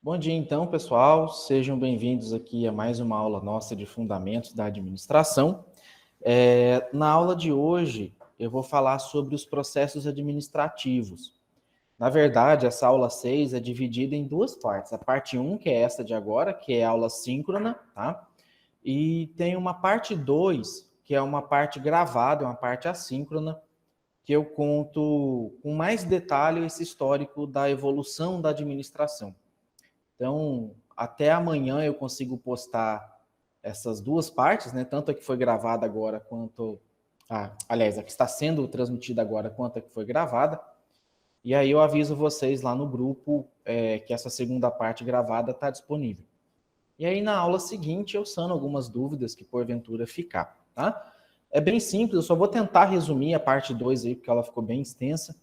Bom dia, então, pessoal. Sejam bem-vindos aqui a mais uma aula nossa de Fundamentos da Administração. Na aula de hoje, eu vou falar sobre os processos administrativos. Na verdade, essa aula 6 é dividida em duas partes. A parte 1, que é essa de agora, que é a aula síncrona, tá? E tem uma parte 2, que é uma parte gravada, uma parte assíncrona, que eu conto com mais detalhe esse histórico da evolução da administração. Então, até amanhã eu consigo postar essas duas partes, né? Tanto a que foi gravada agora quanto aliás, a que está sendo transmitida agora quanto a que foi gravada. E aí eu aviso vocês lá no grupo que essa segunda parte gravada está disponível. E aí na aula seguinte eu sano algumas dúvidas que porventura ficar, tá? É bem simples, eu só vou tentar resumir a parte 2 aí, porque ela ficou bem extensa,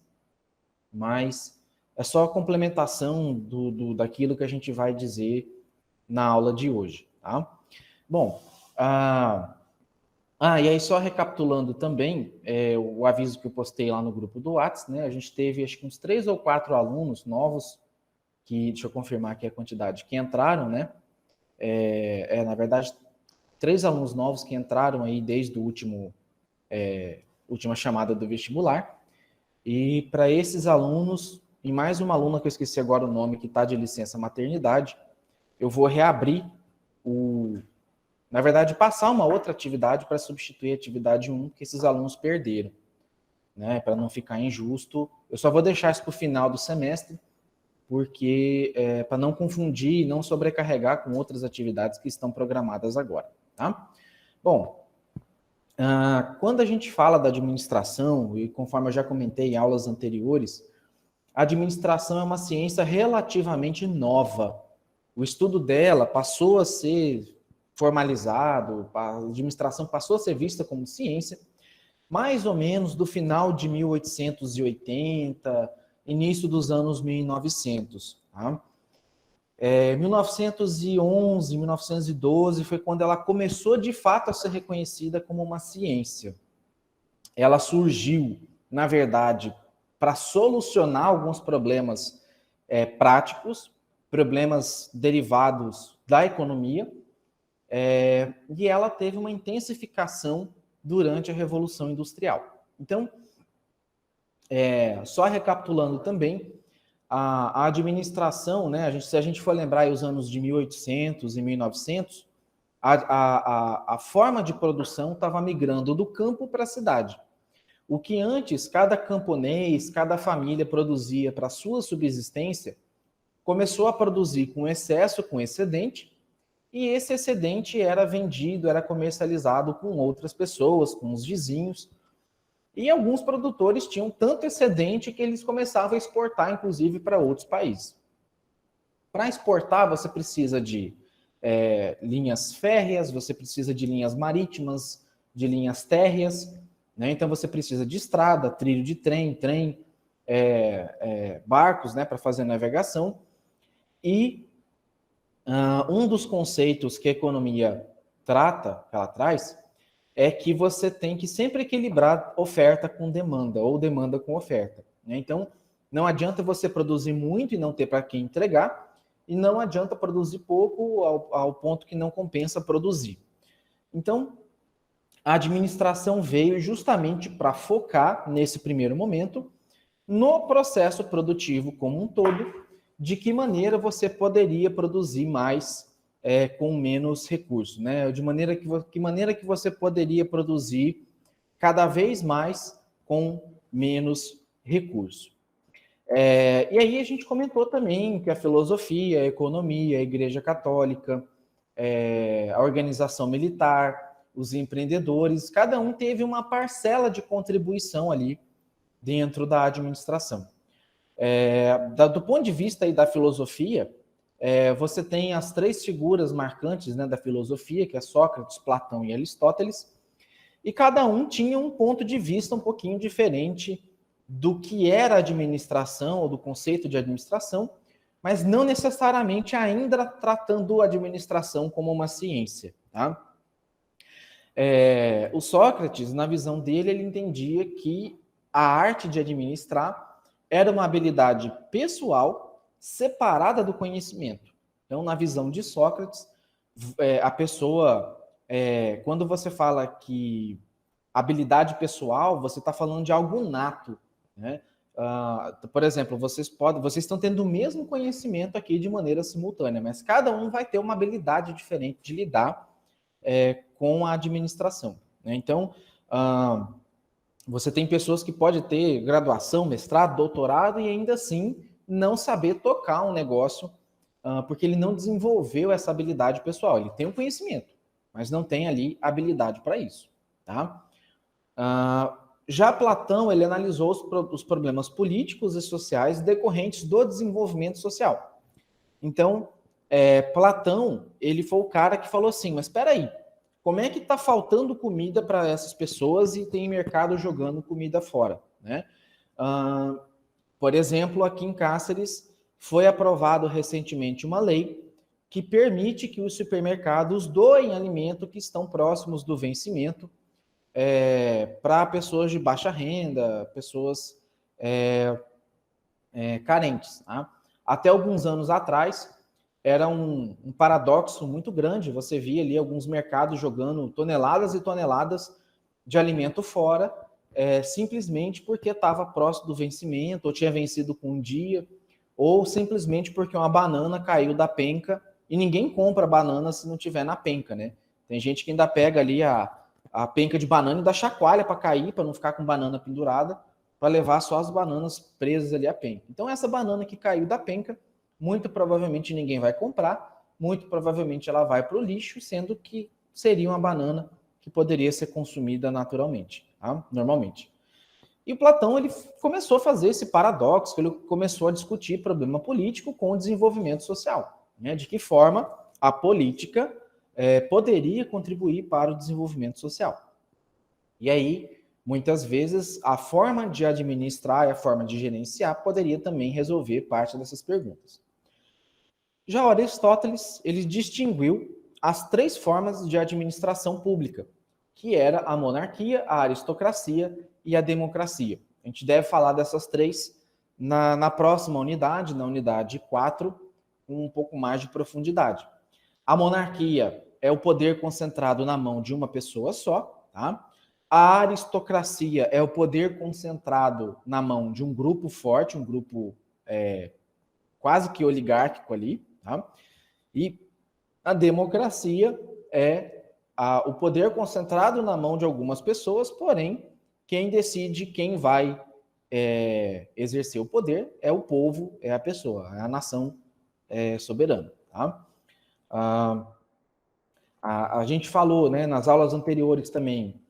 mas é só a complementação daquilo que a gente vai dizer na aula de hoje, tá? Bom, e aí só recapitulando também, o aviso que eu postei lá no grupo do WhatsApp, né? A gente teve acho que uns 3 ou 4 alunos novos, deixa eu confirmar aqui a quantidade, que entraram, né? Na verdade, 3 alunos novos que entraram aí desde o última chamada do vestibular. E para esses alunos, e mais uma aluna que eu esqueci agora o nome, que está de licença maternidade, eu vou reabrir na verdade, passar uma outra atividade para substituir a atividade 1 que esses alunos perderam, né? Para não ficar injusto. Eu só vou deixar isso para o final do semestre, porque para não confundir e não sobrecarregar com outras atividades que estão programadas agora, tá? Bom, quando a gente fala da administração, e conforme eu já comentei em aulas anteriores, a administração é uma ciência relativamente nova. O estudo dela passou a ser formalizado, a administração passou a ser vista como ciência, mais ou menos do final de 1880, início dos anos 1900. Tá? 1911, 1912 foi quando ela começou de fato a ser reconhecida como uma ciência. Ela surgiu, na verdade, para solucionar alguns problemas práticos, problemas derivados da economia, e ela teve uma intensificação durante a Revolução Industrial. Então, só recapitulando também, a administração, né, se a gente for lembrar aí os anos de 1800 e 1900, a forma de produção estava migrando do campo para a cidade. O que antes cada camponês, cada família produzia para sua subsistência, começou a produzir com excesso, com excedente, e esse excedente era vendido, era comercializado com outras pessoas, com os vizinhos. E alguns produtores tinham tanto excedente que eles começavam a exportar, inclusive, para outros países. Para exportar, você precisa de linhas férreas, você precisa de linhas marítimas, de linhas térreas, né? Então você precisa de estrada, trilho de trem, barcos, né, para fazer navegação. E um dos conceitos que a economia ela traz, é que você tem que sempre equilibrar oferta com demanda, ou demanda com oferta. Né? Então, não adianta você produzir muito e não ter para quem entregar, e não adianta produzir pouco ao ponto que não compensa produzir. Então, a administração veio justamente para focar, nesse primeiro momento, no processo produtivo como um todo, de que maneira você poderia produzir mais com menos recursos, né? De maneira que você poderia produzir cada vez mais com menos recurso. E aí a gente comentou também que a filosofia, a economia, a Igreja Católica, a organização militar, os empreendedores, cada um teve uma parcela de contribuição ali dentro da administração. Do ponto de vista aí da filosofia, você tem as 3 figuras marcantes, né, da filosofia, que é Sócrates, Platão e Aristóteles, e cada um tinha um ponto de vista um pouquinho diferente do que era a administração, ou do conceito de administração, mas não necessariamente ainda tratando a administração como uma ciência. Tá? O Sócrates, na visão dele, ele entendia que a arte de administrar era uma habilidade pessoal separada do conhecimento. Então, na visão de Sócrates, a pessoa, quando você fala que habilidade pessoal, você está falando de algo nato, né? Por exemplo, vocês estão tendo o mesmo conhecimento aqui de maneira simultânea, mas cada um vai ter uma habilidade diferente de lidar com a administração, né? Então, você tem pessoas que podem ter graduação, mestrado, doutorado e ainda assim não saber tocar um negócio, porque ele não desenvolveu essa habilidade pessoal. Ele tem o conhecimento, mas não tem ali habilidade para isso, tá? Já Platão, ele analisou os problemas políticos e sociais decorrentes do desenvolvimento social. Então, Platão, ele foi o cara que falou assim, mas espera aí, como é que está faltando comida para essas pessoas e tem mercado jogando comida fora, né? Por exemplo, aqui em Cáceres, foi aprovado recentemente uma lei que permite que os supermercados doem alimento que estão próximos do vencimento para pessoas de baixa renda, pessoas carentes. Tá? Até alguns anos atrás, era um paradoxo muito grande. Você via ali alguns mercados jogando toneladas e toneladas de alimento fora, simplesmente porque estava próximo do vencimento, ou tinha vencido com um dia, ou simplesmente porque uma banana caiu da penca, e ninguém compra banana se não tiver na penca, né? Tem gente que ainda pega ali a penca de banana e dá chacoalha para cair, para não ficar com banana pendurada, para levar só as bananas presas ali à penca. Então, essa banana que caiu da penca, muito provavelmente ninguém vai comprar, muito provavelmente ela vai para o lixo, sendo que seria uma banana que poderia ser consumida naturalmente, tá? Normalmente. E o Platão, ele começou a fazer esse paradoxo, ele começou a discutir problema político com o desenvolvimento social, né? De que forma a política poderia contribuir para o desenvolvimento social. E aí, muitas vezes, a forma de administrar e a forma de gerenciar poderia também resolver parte dessas perguntas. Já Aristóteles, ele distinguiu as 3 formas de administração pública, que era a monarquia, a aristocracia e a democracia. A gente deve falar dessas 3 na próxima unidade, na unidade 4, com um pouco mais de profundidade. A monarquia é o poder concentrado na mão de uma pessoa só, tá? A aristocracia é o poder concentrado na mão de um grupo forte, um grupo quase que oligárquico ali, tá? E a democracia é o poder concentrado na mão de algumas pessoas, porém, quem decide quem vai exercer o poder é o povo, é a pessoa, é a nação soberana, tá? A gente falou, né, nas aulas anteriores também,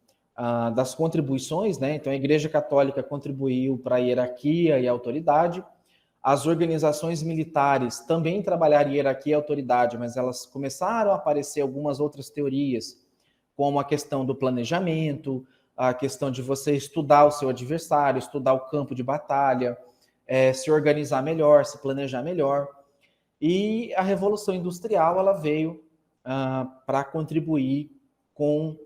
das contribuições, né? Então, a Igreja Católica contribuiu para a hierarquia e a autoridade. As organizações militares também trabalharam hierarquia e autoridade, mas elas começaram a aparecer algumas outras teorias, como a questão do planejamento, a questão de você estudar o seu adversário, estudar o campo de batalha, se organizar melhor, se planejar melhor. E a Revolução Industrial, ela veio para contribuir com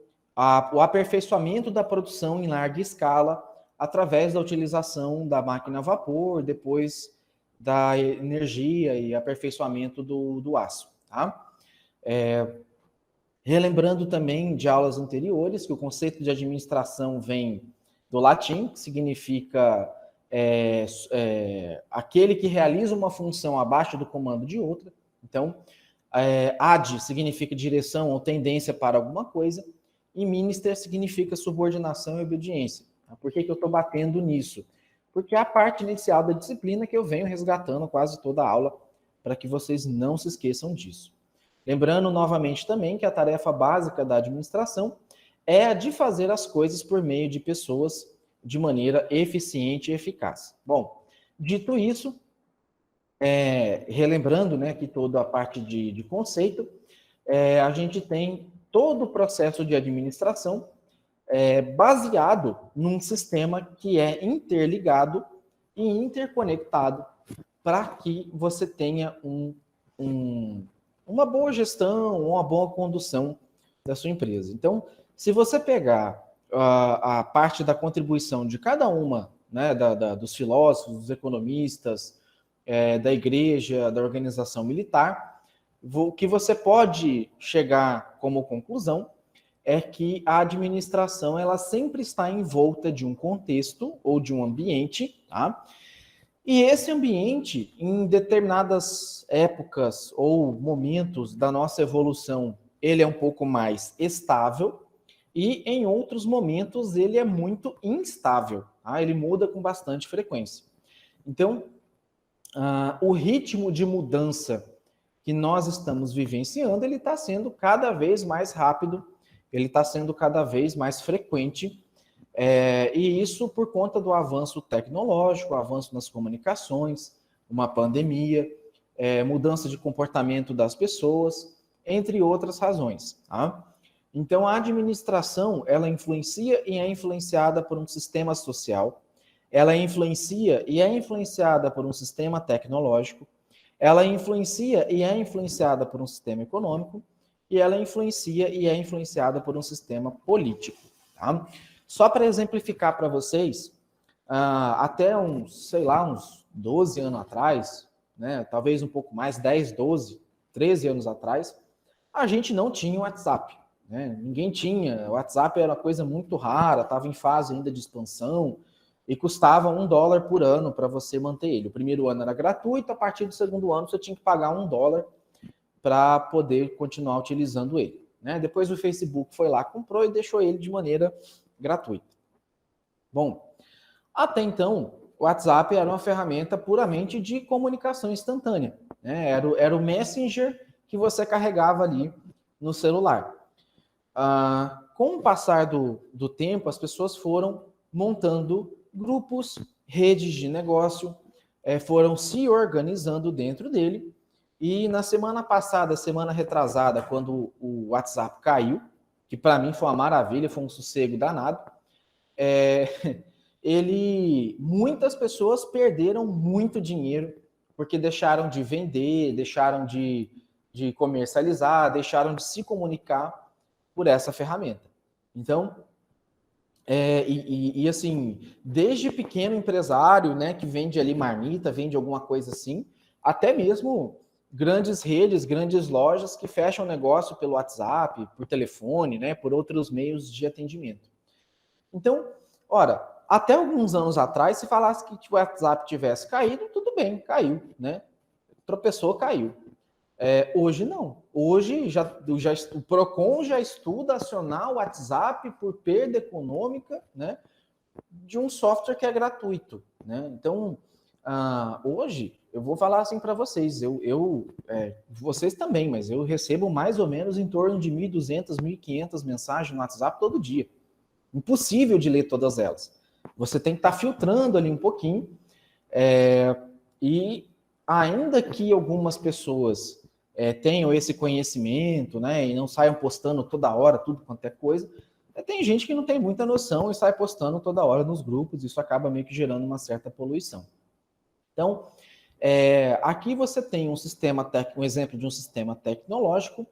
o aperfeiçoamento da produção em larga escala através da utilização da máquina a vapor, depois da energia e aperfeiçoamento do aço. Tá? Relembrando também de aulas anteriores que o conceito de administração vem do latim, que significa aquele que realiza uma função abaixo do comando de outra. Então, ad significa direção ou tendência para alguma coisa, e minister significa subordinação e obediência. Por que eu estou batendo nisso? Porque é a parte inicial da disciplina que eu venho resgatando quase toda a aula, para que vocês não se esqueçam disso. Lembrando novamente também que a tarefa básica da administração é a de fazer as coisas por meio de pessoas de maneira eficiente e eficaz. Bom, dito isso, relembrando, né, que toda a parte de conceito, a gente tem todo o processo de administração baseado num sistema que é interligado e interconectado para que você tenha uma boa gestão, uma boa condução da sua empresa. Então, se você pegar a parte da contribuição de cada uma, né, dos filósofos, dos economistas, da igreja, da organização militar, o que você pode chegar como conclusão é que a administração ela sempre está envolta de um contexto ou de um ambiente, tá? E esse ambiente, em determinadas épocas ou momentos da nossa evolução, ele é um pouco mais estável e em outros momentos ele é muito instável, tá? Ele muda com bastante frequência. Então, o ritmo de mudança que nós estamos vivenciando, ele está sendo cada vez mais rápido, ele está sendo cada vez mais frequente, e isso por conta do avanço tecnológico, avanço nas comunicações, uma pandemia, mudança de comportamento das pessoas, entre outras razões. Tá? Então, a administração, ela influencia e é influenciada por um sistema social, ela influencia e é influenciada por um sistema tecnológico, ela influencia e é influenciada por um sistema econômico, e ela influencia e é influenciada por um sistema político. Tá? Só para exemplificar para vocês, até uns 12 anos atrás, né, talvez um pouco mais, 10, 12, 13 anos atrás, a gente não tinha o WhatsApp. Né? Ninguém tinha. O WhatsApp era uma coisa muito rara, estava em fase ainda de expansão, e custava $1 por ano para você manter ele. O primeiro ano era gratuito, a partir do segundo ano você tinha que pagar $1 para poder continuar utilizando ele. Né? Depois o Facebook foi lá, comprou e deixou ele de maneira gratuita. Bom, até então, o WhatsApp era uma ferramenta puramente de comunicação instantânea. Né? Era o Messenger que você carregava ali no celular. Com o passar do tempo, as pessoas foram montando grupos, redes de negócio, foram se organizando dentro dele. E na semana passada, semana retrasada, quando o WhatsApp caiu, que para mim foi uma maravilha, foi um sossego danado, muitas pessoas perderam muito dinheiro porque deixaram de vender, deixaram de comercializar, deixaram de se comunicar por essa ferramenta. Então, assim, desde pequeno empresário, né, que vende ali marmita, vende alguma coisa assim, até mesmo grandes redes, grandes lojas que fecham negócio pelo WhatsApp, por telefone, né, por outros meios de atendimento. Então, ora, até alguns anos atrás, se falasse que o WhatsApp tivesse caído, tudo bem, caiu, né? Tropeçou, caiu. Hoje não. Hoje o Procon já estuda acionar o WhatsApp por perda econômica, né, de um software que é gratuito. Né? Então, hoje, eu vou falar assim para vocês, vocês também, mas eu recebo mais ou menos em torno de 1.200, 1.500 mensagens no WhatsApp todo dia. Impossível de ler todas elas. Você tem que estar filtrando ali um pouquinho, e ainda que algumas pessoas tenham esse conhecimento, né, e não saiam postando toda hora tudo quanto é coisa, tem gente que não tem muita noção e sai postando toda hora nos grupos, isso acaba meio que gerando uma certa poluição. Então, aqui você tem um exemplo de um sistema tecnológico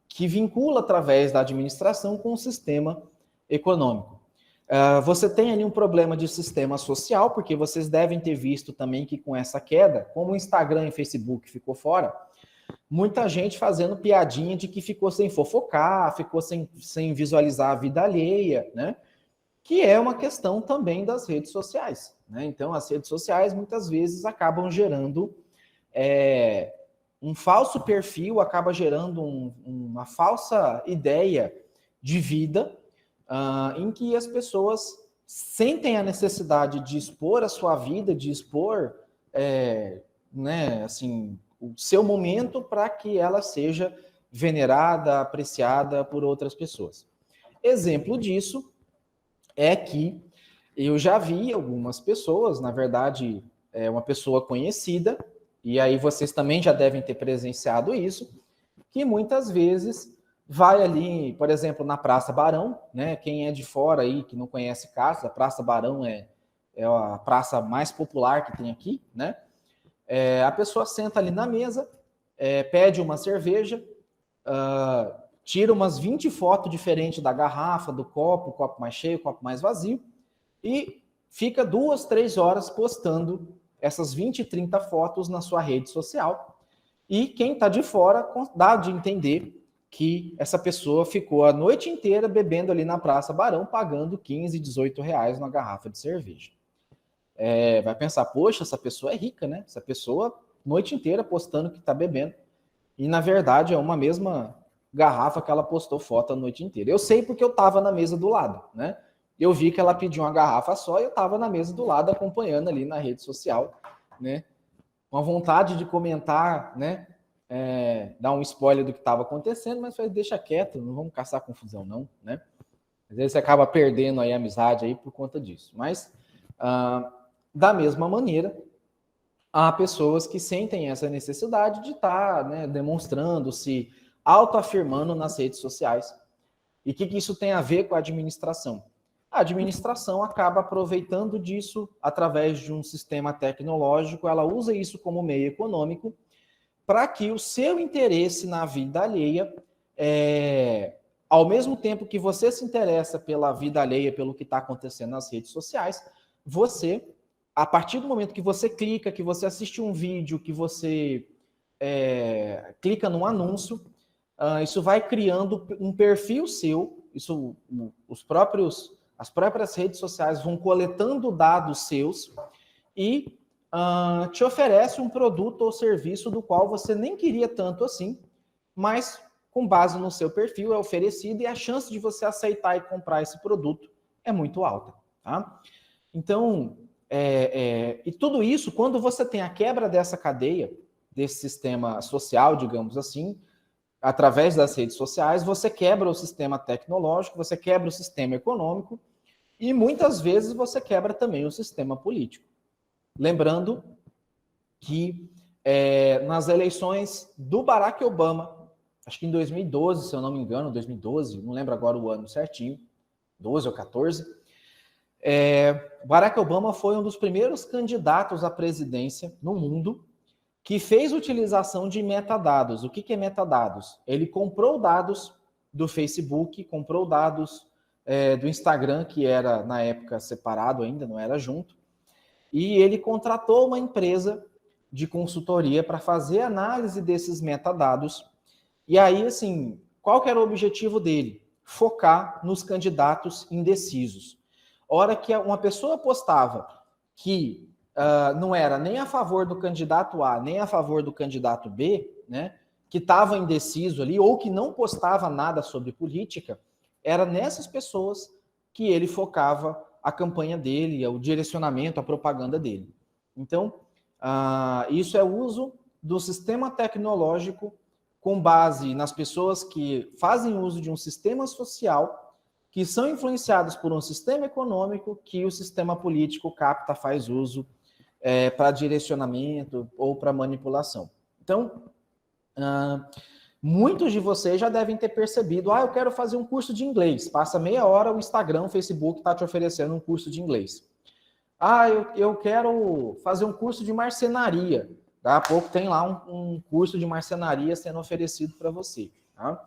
que vincula através da administração com o sistema econômico. Você tem ali um problema de sistema social, porque vocês devem ter visto também que com essa queda, como o Instagram e o Facebook ficou fora, muita gente fazendo piadinha de que ficou sem fofocar, ficou sem visualizar a vida alheia, né? Que é uma questão também das redes sociais. Né? Então, as redes sociais muitas vezes acabam gerando um falso perfil, acaba gerando uma falsa ideia de vida, em que as pessoas sentem a necessidade de expor a sua vida, de expor né, assim, o seu momento para que ela seja venerada, apreciada por outras pessoas. Exemplo disso é que eu já vi algumas pessoas, na verdade, uma pessoa conhecida, e aí vocês também já devem ter presenciado isso, que muitas vezes vai ali, por exemplo, na Praça Barão, né? Quem é de fora aí, que não conhece Castro, a Praça Barão é a praça mais popular que tem aqui, né? A pessoa senta ali na mesa, pede uma cerveja, tira umas 20 fotos diferentes da garrafa, do copo mais cheio, copo mais vazio, e fica 2, 3 horas postando essas 20, 30 fotos na sua rede social. E quem está de fora dá de entender que essa pessoa ficou a noite inteira bebendo ali na Praça Barão, pagando 15, 18 reais numa garrafa de cerveja. Vai pensar, poxa, essa pessoa é rica, né? Essa pessoa, a noite inteira postando que está bebendo. E, na verdade, é uma mesma garrafa que ela postou foto a noite inteira. Eu sei porque eu estava na mesa do lado, né? Eu vi que ela pediu uma garrafa só e eu estava na mesa do lado acompanhando ali na rede social, né? Uma vontade de comentar, né? Dar um spoiler do que estava acontecendo, mas falei, deixa quieto, não vamos caçar confusão não, né? Às vezes você acaba perdendo aí a amizade aí por conta disso. Mas, da mesma maneira, há pessoas que sentem essa necessidade de estar, né, demonstrando, se autoafirmando nas redes sociais. E o que isso tem a ver com a administração? A administração acaba aproveitando disso através de um sistema tecnológico, ela usa isso como meio econômico para que o seu interesse na vida alheia, ao mesmo tempo que você se interessa pela vida alheia, pelo que está acontecendo nas redes sociais, você, a partir do momento que você clica, que você assiste um vídeo, que você clica num anúncio, isso vai criando um perfil seu, as próprias redes sociais vão coletando dados seus e te oferece um produto ou serviço do qual você nem queria tanto assim, mas com base no seu perfil é oferecido e a chance de você aceitar e comprar esse produto é muito alta. Tá? Então, e tudo isso, quando você tem a quebra dessa cadeia, desse sistema social, digamos assim, através das redes sociais, você quebra o sistema tecnológico, você quebra o sistema econômico e muitas vezes você quebra também o sistema político. Lembrando que nas eleições do Barack Obama, acho que em 2012, se eu não me engano, 2012, não lembro agora o ano certinho, 12 ou 14, Barack Obama foi um dos primeiros candidatos à presidência no mundo que fez utilização de metadados. O que é metadados? Ele comprou dados do Facebook, comprou dados do Instagram, que era, na época, separado ainda, não era junto, e ele contratou uma empresa de consultoria para fazer análise desses metadados. E aí, assim, qual que era o objetivo dele? Focar nos candidatos indecisos. A hora que uma pessoa postava que não era nem a favor do candidato A, nem a favor do candidato B, né, que estava indeciso ali, ou que não postava nada sobre política, era nessas pessoas que ele focava a campanha dele, o direcionamento, a propaganda dele. Então, isso é o uso do sistema tecnológico com base nas pessoas que fazem uso de um sistema social, que são influenciados por um sistema econômico que o sistema político capta, faz uso para direcionamento ou para manipulação. Então, muitos de vocês já devem ter percebido, eu quero fazer um curso de inglês. Passa meia hora, o Instagram, o Facebook está te oferecendo um curso de inglês. Eu quero fazer um curso de marcenaria. Daqui a pouco tem lá um curso de marcenaria sendo oferecido para você. Tá?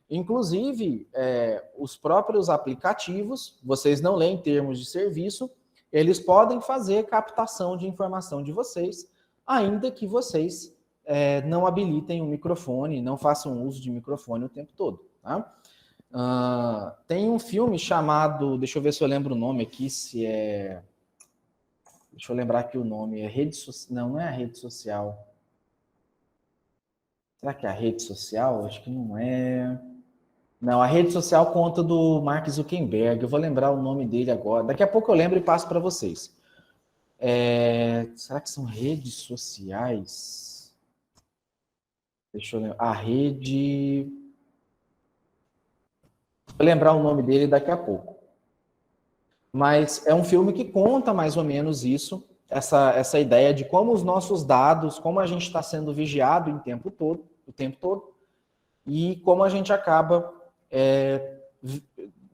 Inclusive, os próprios aplicativos, vocês não leem termos de serviço, eles podem fazer captação de informação de vocês, ainda que vocês não habilitem o microfone, não façam uso de microfone o tempo todo. Tá? Tem um filme chamado, deixa eu ver se eu lembro o nome aqui, deixa eu lembrar aqui o nome, não é a rede social. Será que é a rede social? Acho que não é. Não, a rede social conta do Mark Zuckerberg. Eu vou lembrar o nome dele agora. Daqui a pouco eu lembro e passo para vocês. Será que são redes sociais? Deixa eu lembrar. A rede... Vou lembrar o nome dele daqui a pouco. Mas é um filme que conta mais ou menos isso, essa ideia de como os nossos dados, como a gente está sendo vigiado o tempo todo, e como a gente acaba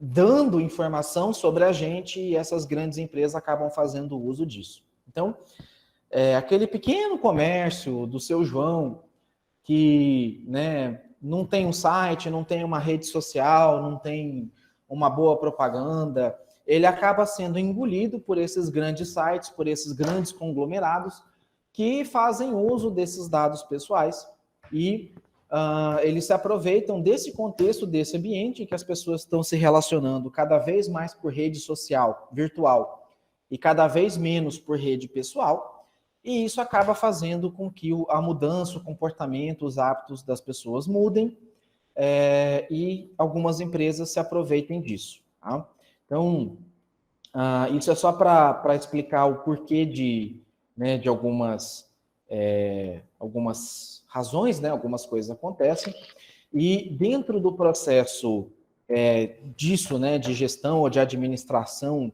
dando informação sobre a gente e essas grandes empresas acabam fazendo uso disso. Então, aquele pequeno comércio do seu João, que não tem um site, não tem uma rede social, não tem uma boa propaganda, ele acaba sendo engolido por esses grandes sites, por esses grandes conglomerados, que fazem uso desses dados pessoais e eles se aproveitam desse contexto, desse ambiente em que as pessoas estão se relacionando cada vez mais por rede social, virtual, e cada vez menos por rede pessoal, e isso acaba fazendo com que a mudança, o comportamento, os hábitos das pessoas mudem, e algumas empresas se aproveitem disso. Tá? Então, isso é só para explicar o porquê de algumas razões, né, algumas coisas acontecem, e dentro do processo disso, né, de gestão ou de administração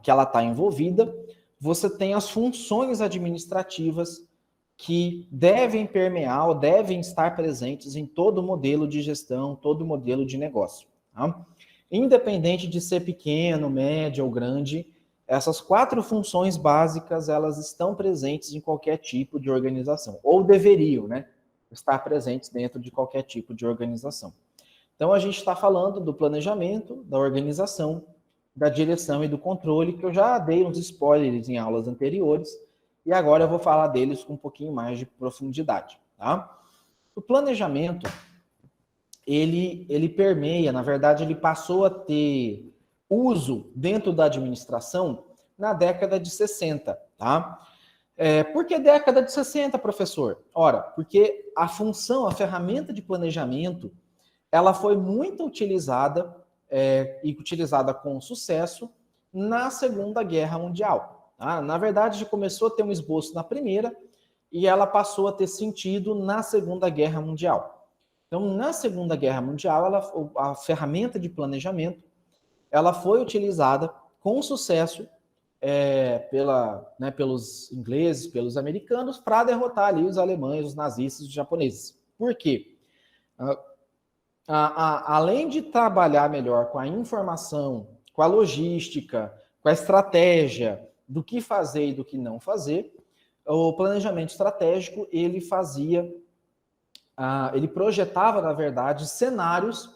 que ela está envolvida, você tem as funções administrativas que devem permear ou devem estar presentes em todo modelo de gestão, todo modelo de negócio. Tá? Independente de ser pequeno, médio ou grande, essas 4 funções básicas, elas estão presentes em qualquer tipo de organização, ou deveriam, né, estar presentes dentro de qualquer tipo de organização. Então, a gente está falando do planejamento, da organização, da direção e do controle, que eu já dei uns spoilers em aulas anteriores, e agora eu vou falar deles com um pouquinho mais de profundidade. Tá? O planejamento, ele permeia, na verdade, ele passou a ter uso dentro da administração na década de 60, tá? Por que década de 60, professor? Ora, porque a função, a ferramenta de planejamento, ela foi muito utilizada e utilizada com sucesso na Segunda Guerra Mundial. Tá? Na verdade, já começou a ter um esboço na Primeira e ela passou a ter sentido na Segunda Guerra Mundial. Então, na Segunda Guerra Mundial, a ferramenta de planejamento, ela foi utilizada com sucesso pelos ingleses, pelos americanos, para derrotar ali os alemães, os nazistas, os japoneses. Por quê? Além de trabalhar melhor com a informação, com a logística, com a estratégia do que fazer e do que não fazer, o planejamento estratégico, ele projetava, na verdade, cenários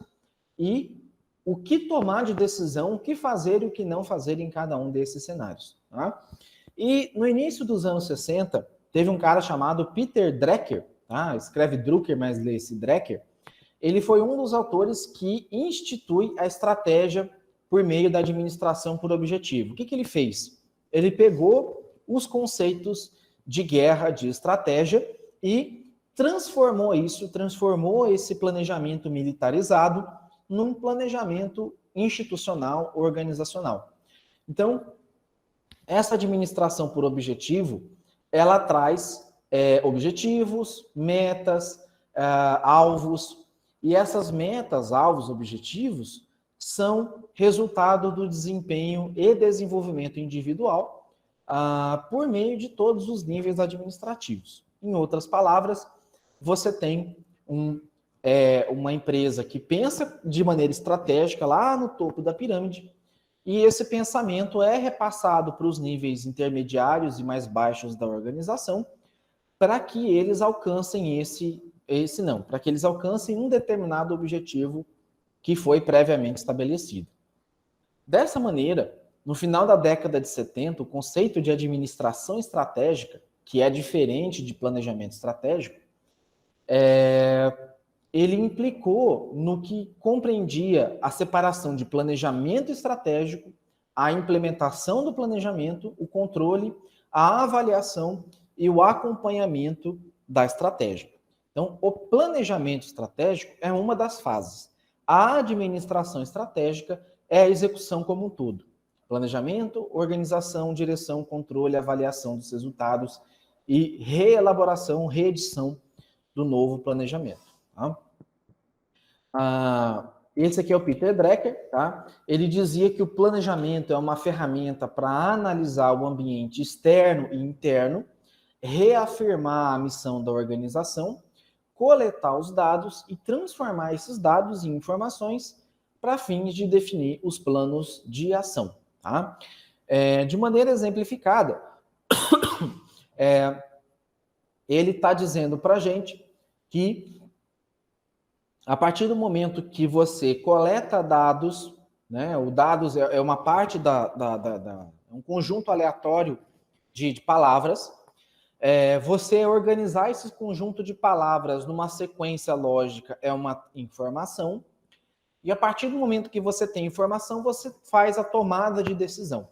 e o que tomar de decisão, o que fazer e o que não fazer em cada um desses cenários. Tá? E no início dos anos 60, teve um cara chamado Peter Drucker, tá? Escreve Drucker, mas lê-se Drucker. Ele foi um dos autores que institui a estratégia por meio da administração por objetivo. O que ele fez? Ele pegou os conceitos de guerra, de estratégia, e transformou esse planejamento militarizado num planejamento institucional, organizacional. Então, essa administração por objetivo, ela traz objetivos, metas, alvos, e essas metas, alvos, objetivos, são resultado do desempenho e desenvolvimento individual por meio de todos os níveis administrativos. Em outras palavras, você tem uma empresa que pensa de maneira estratégica lá no topo da pirâmide, e esse pensamento é repassado para os níveis intermediários e mais baixos da organização, para que eles alcancem para que eles alcancem um determinado objetivo que foi previamente estabelecido. Dessa maneira, no final da década de 70, o conceito de administração estratégica, que é diferente de planejamento estratégico, ele implicou no que compreendia a separação de planejamento estratégico, a implementação do planejamento, o controle, a avaliação e o acompanhamento da estratégia. Então, o planejamento estratégico é uma das fases. A administração estratégica é a execução como um todo. Planejamento, organização, direção, controle, avaliação dos resultados e reelaboração, reedição do novo planejamento. Tá? Esse aqui é o Peter Drucker. Tá? Ele dizia que o planejamento é uma ferramenta para analisar o ambiente externo e interno, reafirmar a missão da organização, coletar os dados e transformar esses dados em informações para fins de definir os planos de ação. Tá? De maneira exemplificada, ele está dizendo para a gente que a partir do momento que você coleta dados, né, o dados é uma parte um conjunto aleatório de palavras, Você organizar esse conjunto de palavras numa sequência lógica é uma informação, e a partir do momento que você tem informação, você faz a tomada de decisão.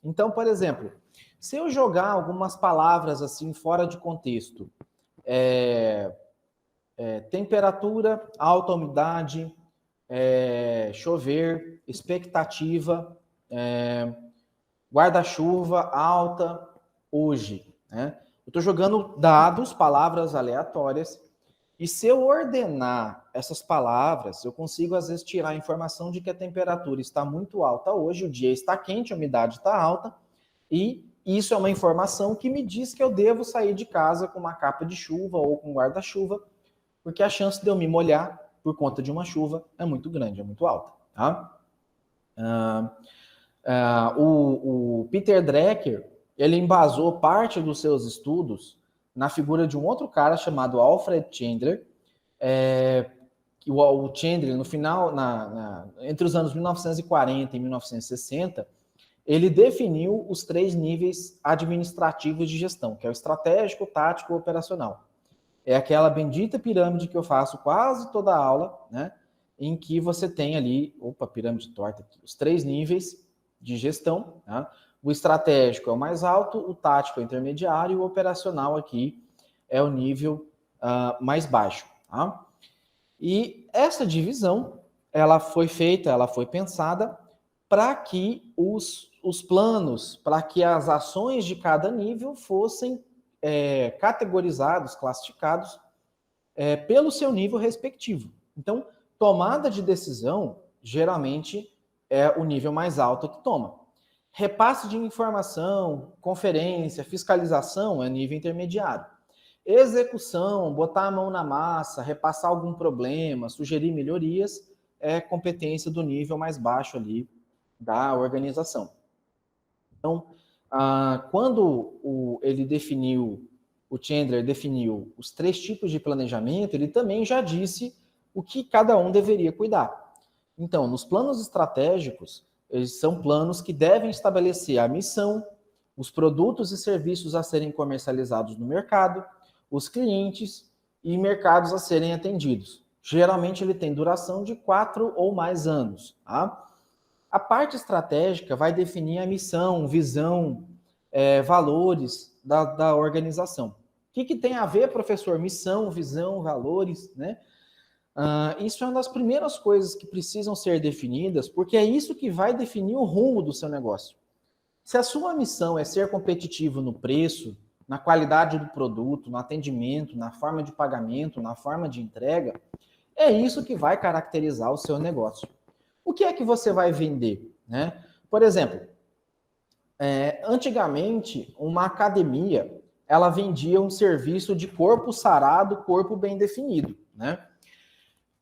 Então, por exemplo, se eu jogar algumas palavras assim fora de contexto, temperatura, alta umidade, chover, expectativa, guarda-chuva, alta, hoje, né? Eu estou jogando dados, palavras aleatórias, e se eu ordenar essas palavras, eu consigo, às vezes, tirar a informação de que a temperatura está muito alta hoje, o dia está quente, a umidade está alta, e isso é uma informação que me diz que eu devo sair de casa com uma capa de chuva ou com guarda-chuva, porque a chance de eu me molhar por conta de uma chuva é muito grande, é muito alta. Tá? O Peter Drucker, ele embasou parte dos seus estudos na figura de um outro cara chamado Alfred Chandler. O Chandler, no final, entre os anos 1940 e 1960, ele definiu os 3 níveis administrativos de gestão, que é o estratégico, tático e operacional. É aquela bendita pirâmide que eu faço quase toda a aula, né? Em que você tem ali, pirâmide torta aqui, os 3 níveis de gestão, tá? O estratégico é o mais alto, o tático é o intermediário e o operacional aqui é o nível mais baixo, tá? E essa divisão, ela foi feita, ela foi pensada para que os planos, para que as ações de cada nível fossem categorizados, classificados pelo seu nível respectivo. Então, tomada de decisão, geralmente, é o nível mais alto que toma. Repasse de informação, conferência, fiscalização é nível intermediário. Execução, botar a mão na massa, repassar algum problema, sugerir melhorias, é competência do nível mais baixo ali da organização. Então, quando o Chandler definiu os 3 tipos de planejamento, ele também já disse o que cada um deveria cuidar. Então, nos planos estratégicos, eles são planos que devem estabelecer a missão, os produtos e serviços a serem comercializados no mercado, os clientes e mercados a serem atendidos. Geralmente, ele tem duração de 4 ou mais anos. Tá? A parte estratégica vai definir a missão, visão, valores da organização. O que tem a ver, professor? Missão, visão, valores, né? Isso é uma das primeiras coisas que precisam ser definidas, porque é isso que vai definir o rumo do seu negócio. Se a sua missão é ser competitivo no preço, na qualidade do produto, no atendimento, na forma de pagamento, na forma de entrega, é isso que vai caracterizar o seu negócio. O que é que você vai vender? Né? Por exemplo, antigamente, uma academia, ela vendia um serviço de corpo sarado, corpo bem definido, né?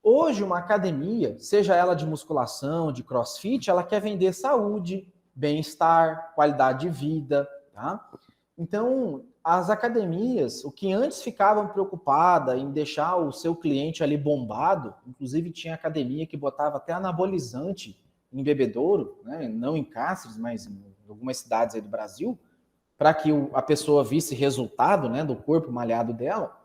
Hoje, uma academia, seja ela de musculação, de crossfit, ela quer vender saúde, bem-estar, qualidade de vida, tá? Então, as academias, o que antes ficavam preocupadas em deixar o seu cliente ali bombado, inclusive tinha academia que botava até anabolizante em bebedouro, né? Não em Cáceres, mas em algumas cidades aí do Brasil, para que a pessoa visse resultado, né, do corpo malhado dela.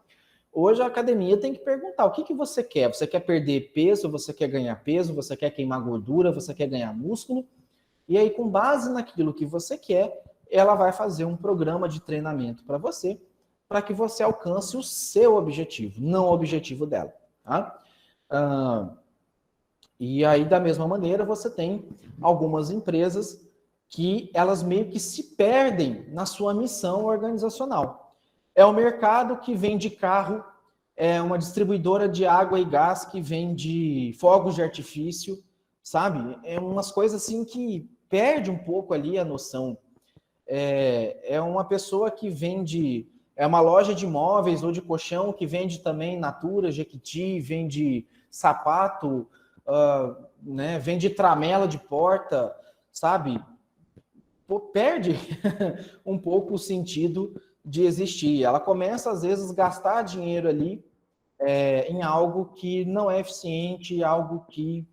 Hoje a academia tem que perguntar, o que você quer? Você quer perder peso, você quer ganhar peso, você quer queimar gordura, você quer ganhar músculo? E aí, com base naquilo que você quer, ela vai fazer um programa de treinamento para você, para que você alcance o seu objetivo, não o objetivo dela. Tá? E aí, da mesma maneira, você tem algumas empresas que elas meio que se perdem na sua missão organizacional. É o mercado que vende carro, é uma distribuidora de água e gás que vende fogos de artifício, sabe? É umas coisas assim que perde um pouco ali a noção. É uma pessoa que vende, é uma loja de móveis ou de colchão que vende também Natura, Jequiti, vende sapato, né? Vende tramela de porta, sabe? Pô, perde um pouco o sentido de existir. Ela começa, às vezes, a gastar dinheiro ali em algo que não é eficiente, algo que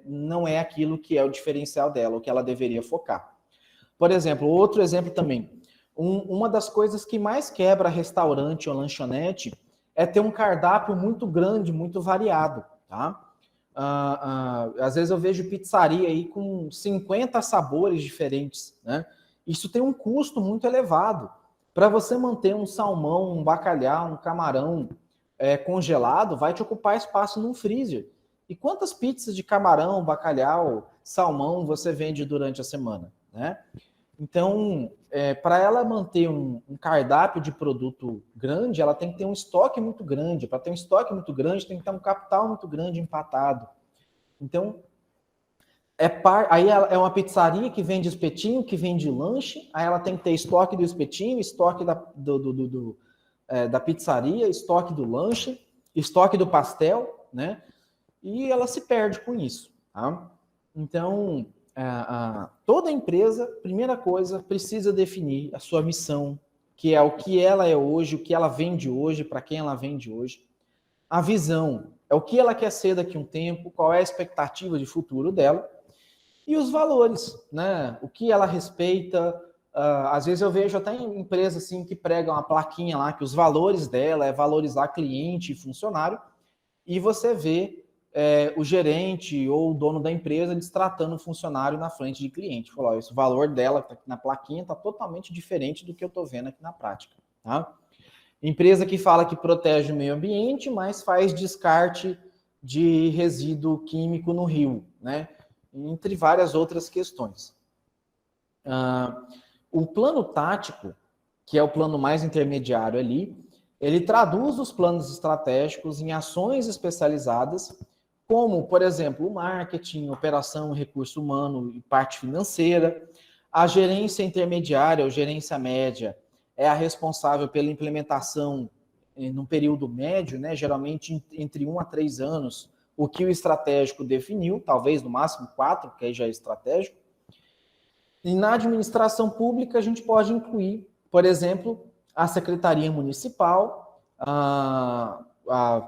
não é aquilo que é o diferencial dela, o que ela deveria focar. Por exemplo, outro exemplo também, Uma das coisas que mais quebra restaurante ou lanchonete é ter um cardápio muito grande, muito variado, tá? Às vezes eu vejo pizzaria aí com 50 sabores diferentes, né? Isso tem um custo muito elevado. Para você manter um salmão, um bacalhau, um camarão congelado, vai te ocupar espaço num freezer. E quantas pizzas de camarão, bacalhau, salmão você vende durante a semana, né? Então, para ela manter um cardápio de produto grande, ela tem que ter um estoque muito grande. Para ter um estoque muito grande, tem que ter um capital muito grande empatado. Então, aí é uma pizzaria que vende espetinho, que vende lanche, aí ela tem que ter estoque do espetinho, estoque da pizzaria, estoque do lanche, estoque do pastel, né? E ela se perde com isso, tá? Então, toda empresa, primeira coisa, precisa definir a sua missão, que é o que ela é hoje, o que ela vende hoje, para quem ela vende hoje. A visão é o que ela quer ser daqui a um tempo, qual é a expectativa de futuro dela. E os valores, né? O que ela respeita. Às vezes eu vejo até em empresas assim, que pregam uma plaquinha lá, que os valores dela é valorizar cliente e funcionário, e você vê o gerente ou o dono da empresa destratando o funcionário na frente de cliente. Falou, esse valor dela que está aqui na plaquinha está totalmente diferente do que eu estou vendo aqui na prática. Tá? Empresa que fala que protege o meio ambiente, mas faz descarte de resíduo químico no rio, né? Entre várias outras questões. O plano tático, que é o plano mais intermediário ali, ele traduz os planos estratégicos em ações especializadas, como, por exemplo, o marketing, operação, recurso humano e parte financeira. A gerência intermediária ou gerência média é a responsável pela implementação num período médio, né, geralmente entre 1 a 3 anos, o que o estratégico definiu, talvez no máximo 4, que aí já é estratégico. E na administração pública, a gente pode incluir, por exemplo, a Secretaria Municipal,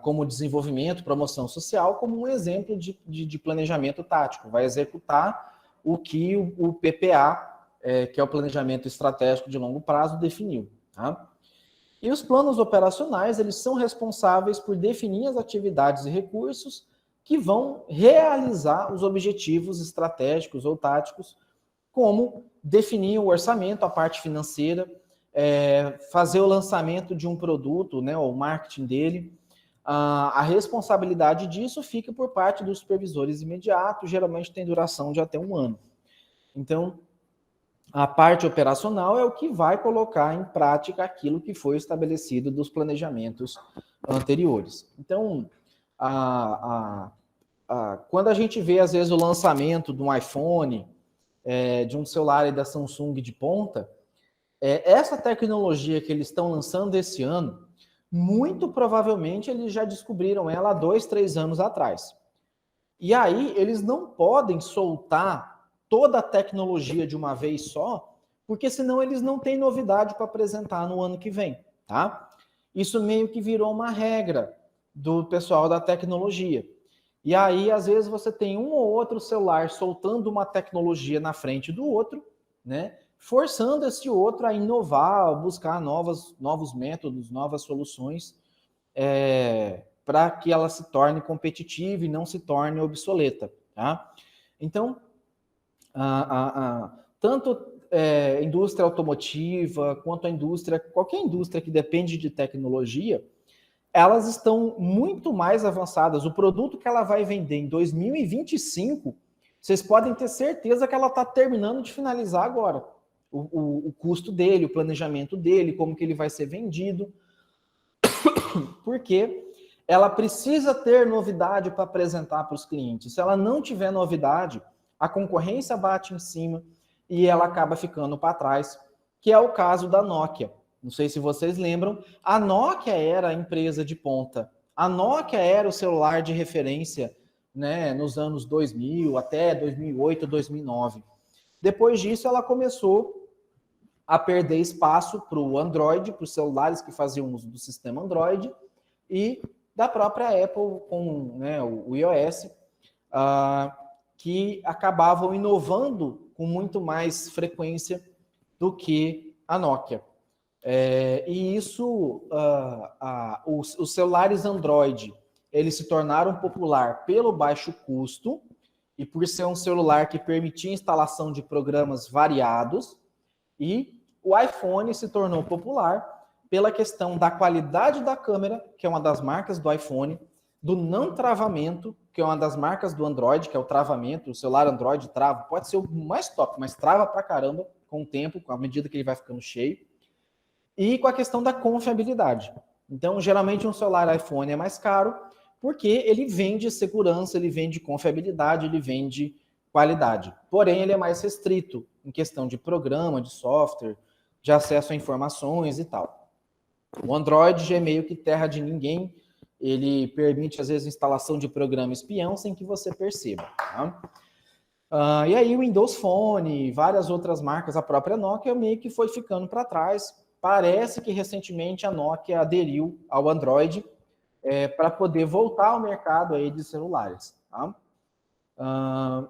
como desenvolvimento, promoção social, como um exemplo de planejamento tático. Vai executar o que o PPA, que é o Planejamento Estratégico de Longo Prazo, definiu. Tá? E os planos operacionais, eles são responsáveis por definir as atividades e recursos que vão realizar os objetivos estratégicos ou táticos, como definir o orçamento, a parte financeira, fazer o lançamento de um produto, né, o marketing dele. A responsabilidade disso fica por parte dos supervisores imediatos, geralmente tem duração de até 1 ano. Então, a parte operacional é o que vai colocar em prática aquilo que foi estabelecido dos planejamentos anteriores. Então, quando a gente vê, às vezes, o lançamento de um iPhone, de um celular da Samsung de ponta, essa tecnologia que eles estão lançando esse ano, muito provavelmente eles já descobriram ela há 2, 3 anos atrás. E aí eles não podem soltar toda a tecnologia de uma vez só, porque senão eles não têm novidade para apresentar no ano que vem, tá? Isso meio que virou uma regra do pessoal da tecnologia. E aí, às vezes, você tem um ou outro celular soltando uma tecnologia na frente do outro, né? Forçando esse outro a inovar, a buscar novos métodos, novas soluções, para que ela se torne competitiva e não se torne obsoleta. Tá? Então, tanto indústria automotiva quanto a indústria, qualquer indústria que depende de tecnologia, elas estão muito mais avançadas. O produto que ela vai vender em 2025, vocês podem ter certeza que ela está terminando de finalizar agora. O custo dele, o planejamento dele, como que ele vai ser vendido. Porque ela precisa ter novidade para apresentar para os clientes. Se ela não tiver novidade, a concorrência bate em cima e ela acaba ficando para trás, que é o caso da Nokia. Não sei se vocês lembram, a Nokia era a empresa de ponta. A Nokia era o celular de referência, né, nos anos 2000 até 2008, 2009. Depois disso, ela começou a perder espaço para o Android, para os celulares que faziam uso do sistema Android, e da própria Apple com, né, o iOS, que acabavam inovando com muito mais frequência do que a Nokia. E isso, os celulares Android, eles se tornaram popular pelo baixo custo e por ser um celular que permitia instalação de programas variados, e o iPhone se tornou popular pela questão da qualidade da câmera, que é uma das marcas do iPhone, do não travamento, que é uma das marcas do Android, que é o travamento. O celular Android trava, pode ser o mais top, mas trava pra caramba com o tempo, à medida que ele vai ficando cheio. E com a questão da confiabilidade. Então, geralmente um celular iPhone é mais caro, porque ele vende segurança, ele vende confiabilidade, ele vende qualidade. Porém, ele é mais restrito em questão de programa, de software, de acesso a informações e tal. O Android já é meio que terra de ninguém, ele permite, às vezes, instalação de programa espião sem que você perceba. Tá? E aí o Windows Phone, várias outras marcas, a própria Nokia meio que foi ficando para trás. Parece que recentemente a Nokia aderiu ao Android para poder voltar ao mercado aí de celulares. Tá?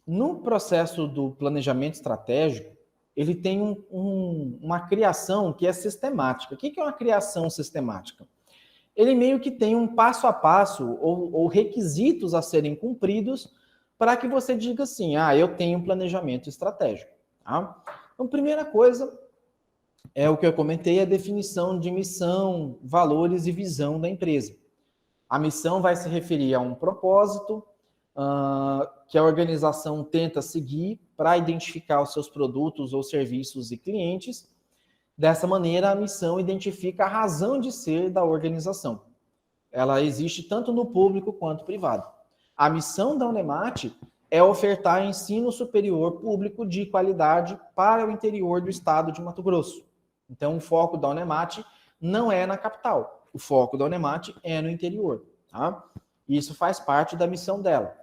No processo do planejamento estratégico, ele tem uma criação que é sistemática. O que é uma criação sistemática? Ele meio que tem um passo a passo ou requisitos a serem cumpridos para que você diga assim, eu tenho um planejamento estratégico. Tá? Então, primeira coisa é o que eu comentei, a definição de missão, valores e visão da empresa. A missão vai se referir a um propósito que a organização tenta seguir para identificar os seus produtos ou serviços e clientes. Dessa maneira, a missão identifica a razão de ser da organização. Ela existe tanto no público quanto privado. A missão da Unemat é ofertar ensino superior público de qualidade para o interior do estado de Mato Grosso. Então, o foco da Unemat não é na capital. O foco da Unemat é no interior. Tá? Isso faz parte da missão dela.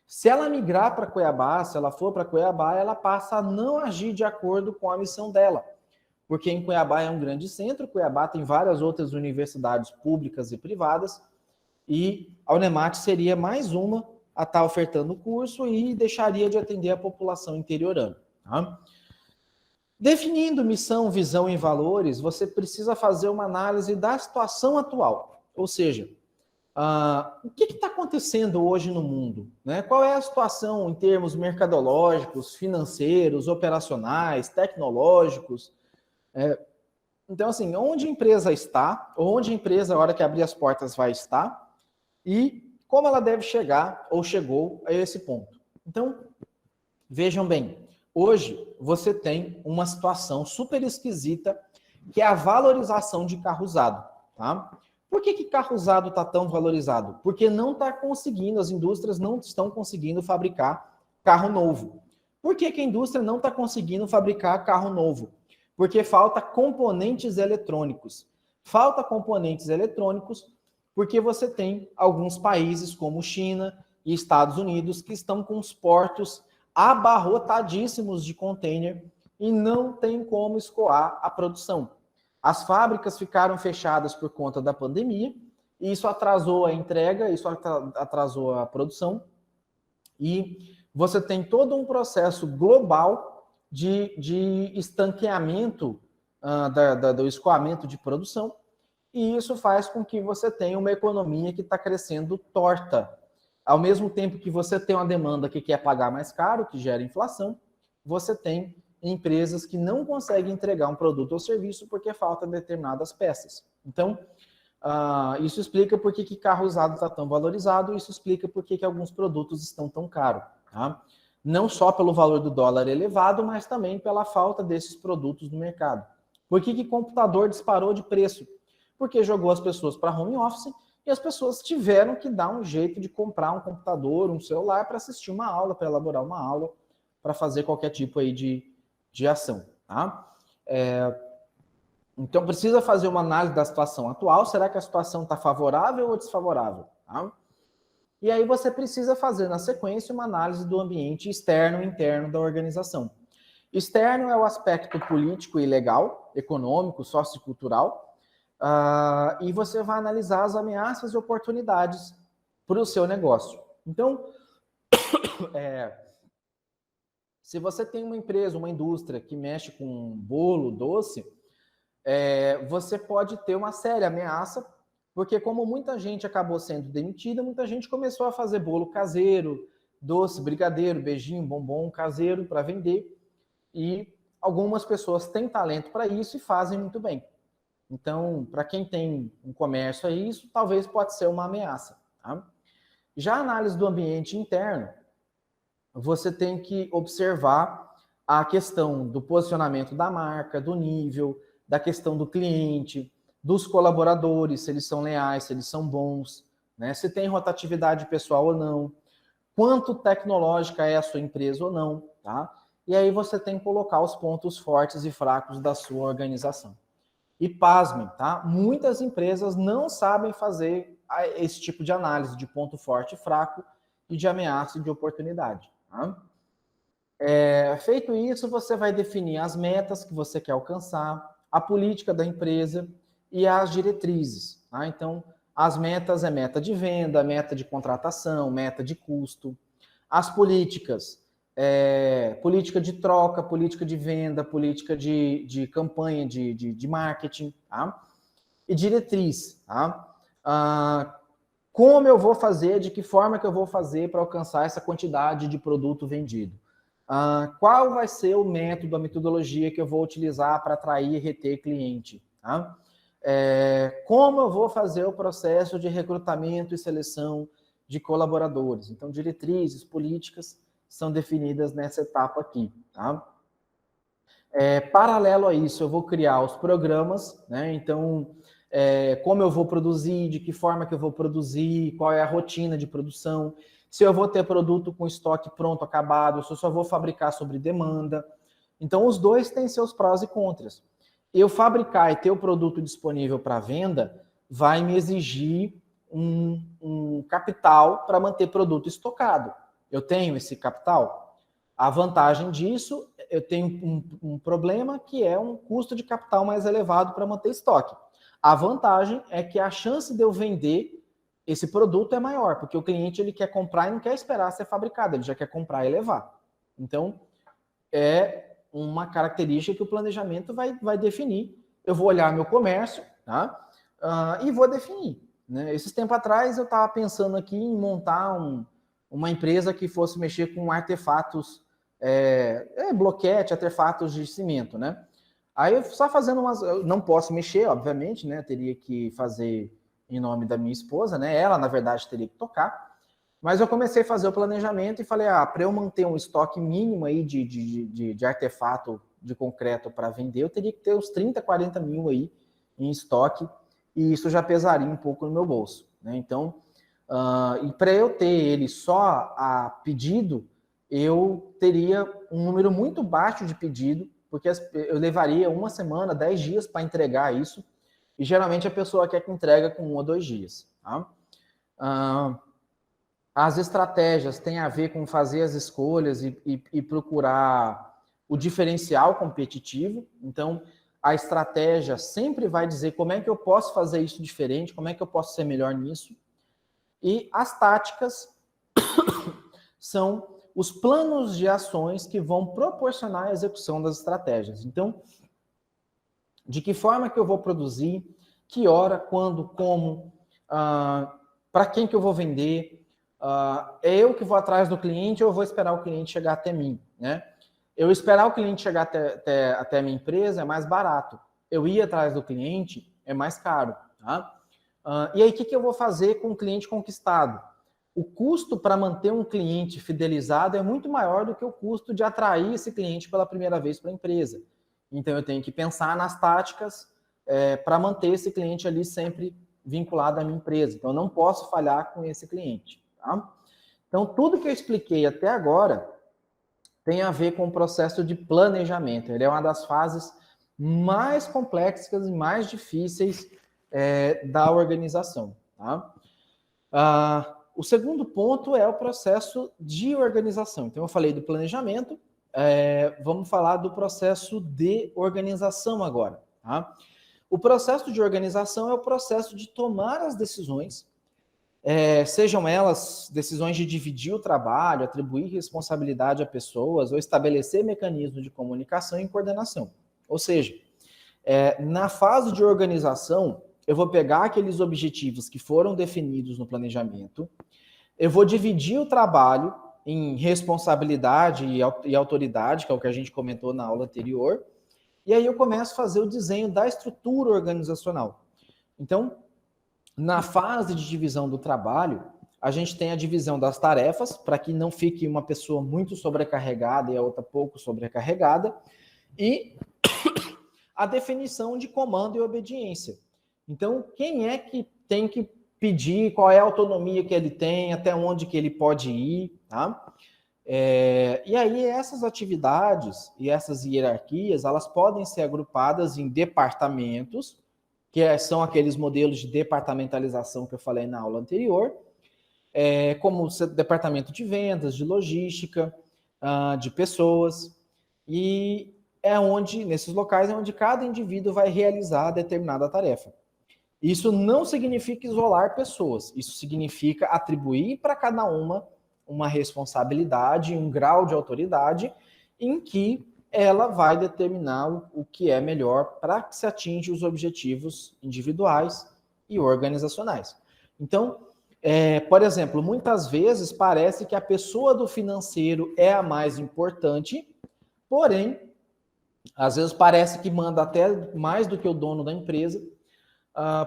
Se ela migrar para Cuiabá, se ela for para Cuiabá, ela passa a não agir de acordo com a missão dela. Porque em Cuiabá é um grande centro, Cuiabá tem várias outras universidades públicas e privadas, e a Unemat seria mais uma a estar ofertando o curso e deixaria de atender a população interiorana. Tá? Definindo missão, visão e valores, você precisa fazer uma análise da situação atual. Ou seja, o que está acontecendo hoje no mundo? Né? Qual é a situação em termos mercadológicos, financeiros, operacionais, tecnológicos? Então, assim, onde a empresa está, onde a empresa, a hora que abrir as portas, vai estar, e como ela deve chegar ou chegou a esse ponto. Então, vejam bem, hoje você tem uma situação super esquisita, que é a valorização de carro usado. Tá? Por que carro usado está tão valorizado? Porque não está conseguindo, as indústrias não estão conseguindo fabricar carro novo. Por que a indústria não está conseguindo fabricar carro novo? Porque falta componentes eletrônicos. Falta componentes eletrônicos porque você tem alguns países como China e Estados Unidos que estão com os portos abarrotadíssimos de container e não tem como escoar a produção. As fábricas ficaram fechadas por conta da pandemia e isso atrasou a entrega, isso atrasou a produção e você tem todo um processo global de estanqueamento do escoamento de produção, e isso faz com que você tenha uma economia que está crescendo torta. Ao mesmo tempo que você tem uma demanda que quer pagar mais caro, que gera inflação, você tem empresas que não conseguem entregar um produto ou serviço porque faltam determinadas peças. Então, isso explica por que carro usado está tão valorizado, isso explica por que alguns produtos estão tão caros. Tá? Não só pelo valor do dólar elevado, mas também pela falta desses produtos no mercado. Por que computador disparou de preço? Porque jogou as pessoas para home office e as pessoas tiveram que dar um jeito de comprar um computador, um celular para assistir uma aula, para elaborar uma aula, para fazer qualquer tipo aí de ação. Tá? Então, precisa fazer uma análise da situação atual. Será que a situação está favorável ou desfavorável? Tá? E aí você precisa fazer, na sequência, uma análise do ambiente externo e interno da organização. Externo é o aspecto político e legal, econômico, sociocultural, e você vai analisar as ameaças e oportunidades para o seu negócio. Então, Se você tem uma empresa, uma indústria que mexe com bolo, doce, você pode ter uma séria ameaça, porque como muita gente acabou sendo demitida, muita gente começou a fazer bolo caseiro, doce, brigadeiro, beijinho, bombom caseiro para vender, e algumas pessoas têm talento para isso e fazem muito bem. Então, para quem tem um comércio aí, isso talvez pode ser uma ameaça. Tá? Já a análise do ambiente interno, você tem que observar a questão do posicionamento da marca, do nível, da questão do cliente, dos colaboradores, se eles são leais, se eles são bons, né? Se tem rotatividade pessoal ou não, quanto tecnológica é a sua empresa ou não, tá? E aí você tem que colocar os pontos fortes e fracos da sua organização. E pasmem, tá? Muitas empresas não sabem fazer esse tipo de análise de ponto forte e fraco e de ameaça e de oportunidade. Tá? Feito isso, você vai definir as metas que você quer alcançar, a política da empresa e as diretrizes. Tá? Então, as metas é meta de venda, meta de contratação, meta de custo. As políticas, política de troca, política de venda, política de campanha de marketing. Tá? E diretriz. Tá? Como eu vou fazer, de que forma que eu vou fazer para alcançar essa quantidade de produto vendido? Qual vai ser o método, a metodologia que eu vou utilizar para atrair e reter cliente? Tá? Como eu vou fazer o processo de recrutamento e seleção de colaboradores? Então, diretrizes, políticas são definidas nessa etapa aqui. Tá? Paralelo a isso, eu vou criar os programas, né? Então, como eu vou produzir, de que forma que eu vou produzir, qual é a rotina de produção, se eu vou ter produto com estoque pronto, acabado, se eu só vou fabricar sobre demanda. Então, os dois têm seus prós e contras. Eu fabricar e ter o produto disponível para venda vai me exigir um capital para manter produto estocado. Eu tenho esse capital? A vantagem disso, eu tenho um problema que é um custo de capital mais elevado para manter estoque. A vantagem é que a chance de eu vender esse produto é maior, porque o cliente ele quer comprar e não quer esperar ser fabricado, ele já quer comprar e levar. Então, é uma característica que o planejamento vai definir. Eu vou olhar meu comércio, tá? E vou definir. Né? Esses tempos atrás, eu estava pensando aqui em montar uma empresa que fosse mexer com artefatos, bloquete, artefatos de cimento, né? Aí eu só fazendo umas... Eu não posso mexer, obviamente, né? Teria que fazer em nome da minha esposa, né? Ela, na verdade, teria que tocar. Mas eu comecei a fazer o planejamento e falei, para eu manter um estoque mínimo aí de artefato de concreto para vender, eu teria que ter uns 30, 40 mil aí em estoque, e isso já pesaria um pouco no meu bolso. Né? Então, e para eu ter ele só a pedido, eu teria um número muito baixo de pedido, porque eu levaria 1 semana, 10 dias para entregar isso, e geralmente a pessoa quer que entrega com 1 ou 2 dias. Tá? As estratégias têm a ver com fazer as escolhas e procurar o diferencial competitivo. Então, a estratégia sempre vai dizer como é que eu posso fazer isso diferente, como é que eu posso ser melhor nisso. E as táticas são os planos de ações que vão proporcionar a execução das estratégias. Então, de que forma que eu vou produzir, que hora, quando, como, para quem que eu vou vender, é eu que vou atrás do cliente ou eu vou esperar o cliente chegar até mim, né? Eu esperar o cliente chegar até a minha empresa é mais barato. Eu ir atrás do cliente é mais caro, tá? E aí, o que eu vou fazer com o cliente conquistado? O custo para manter um cliente fidelizado é muito maior do que o custo de atrair esse cliente pela primeira vez para a empresa. Então, eu tenho que pensar nas táticas para manter esse cliente ali sempre vinculado à minha empresa. Então, eu não posso falhar com esse cliente. Tá? Então, tudo que eu expliquei até agora tem a ver com o processo de planejamento. Ele é uma das fases mais complexas e mais difíceis da organização. Tá? O segundo ponto é o processo de organização. Então, eu falei do planejamento, vamos falar do processo de organização agora. Tá? O processo de organização é o processo de tomar as decisões sejam elas decisões de dividir o trabalho, atribuir responsabilidade a pessoas ou estabelecer mecanismos de comunicação e coordenação. Ou seja, na fase de organização, eu vou pegar aqueles objetivos que foram definidos no planejamento, eu vou dividir o trabalho em responsabilidade e autoridade, que é o que a gente comentou na aula anterior, e aí eu começo a fazer o desenho da estrutura organizacional. Então, na fase de divisão do trabalho, a gente tem a divisão das tarefas, para que não fique uma pessoa muito sobrecarregada e a outra pouco sobrecarregada, e a definição de comando e obediência. Então, quem é que tem que pedir, qual é a autonomia que ele tem, até onde que ele pode ir, tá? E aí essas atividades e essas hierarquias, elas podem ser agrupadas em departamentos, que são aqueles modelos de departamentalização que eu falei na aula anterior, como o departamento de vendas, de logística, de pessoas, e nesses locais é onde cada indivíduo vai realizar determinada tarefa. Isso não significa isolar pessoas, isso significa atribuir para cada uma responsabilidade, um grau de autoridade, em que ela vai determinar o que é melhor para que se atinja os objetivos individuais e organizacionais. Então, por exemplo, muitas vezes parece que a pessoa do financeiro é a mais importante, porém, às vezes parece que manda até mais do que o dono da empresa,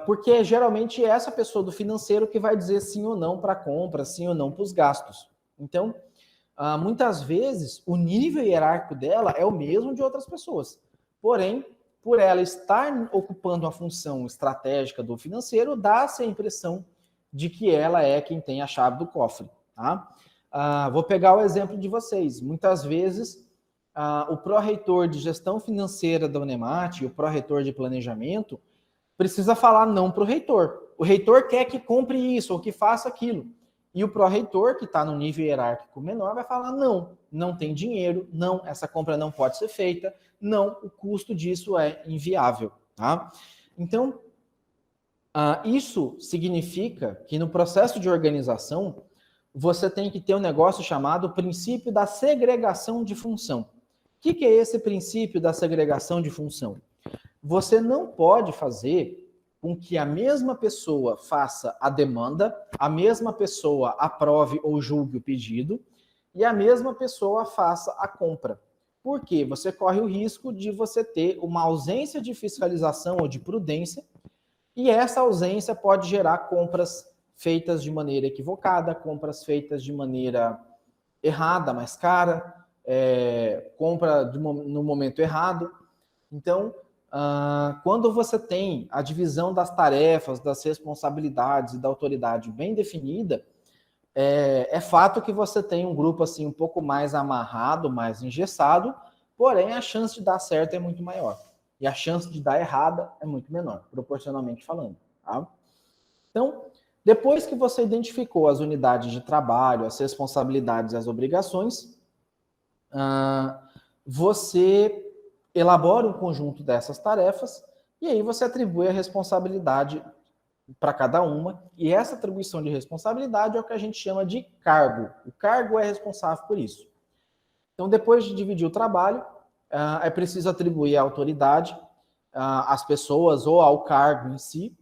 porque geralmente é essa pessoa do financeiro que vai dizer sim ou não para a compra, sim ou não para os gastos. Então, muitas vezes, o nível hierárquico dela é o mesmo de outras pessoas. Porém, por ela estar ocupando a função estratégica do financeiro, dá-se a impressão de que ela é quem tem a chave do cofre. Tá? Vou pegar o exemplo de vocês. Muitas vezes, o pró-reitor de gestão financeira da Unemate e o pró-reitor de planejamento precisa falar não para o reitor. O reitor quer que compre isso ou que faça aquilo. E o pró-reitor, que está no nível hierárquico menor, vai falar não, não tem dinheiro, não, essa compra não pode ser feita, não, o custo disso é inviável. Tá? Então, isso significa que no processo de organização, você tem que ter um negócio chamado princípio da segregação de função. O que é esse princípio da segregação de função? Você não pode fazer com que a mesma pessoa faça a demanda, a mesma pessoa aprove ou julgue o pedido e a mesma pessoa faça a compra. Por quê? Você corre o risco de você ter uma ausência de fiscalização ou de prudência e essa ausência pode gerar compras feitas de maneira equivocada, compras feitas de maneira errada, mais cara, compra no momento errado. Então, quando você tem a divisão das tarefas, das responsabilidades e da autoridade bem definida, é fato que você tem um grupo assim um pouco mais amarrado, mais engessado, porém a chance de dar certo é muito maior. E a chance de dar errada é muito menor, proporcionalmente falando. Tá? Então, depois que você identificou as unidades de trabalho, as responsabilidades e as obrigações, você elabora um conjunto dessas tarefas e aí você atribui a responsabilidade para cada uma, e essa atribuição de responsabilidade é o que a gente chama de cargo. O cargo é responsável por isso. Então, depois de dividir o trabalho, é preciso atribuir a autoridade às pessoas ou ao cargo em si,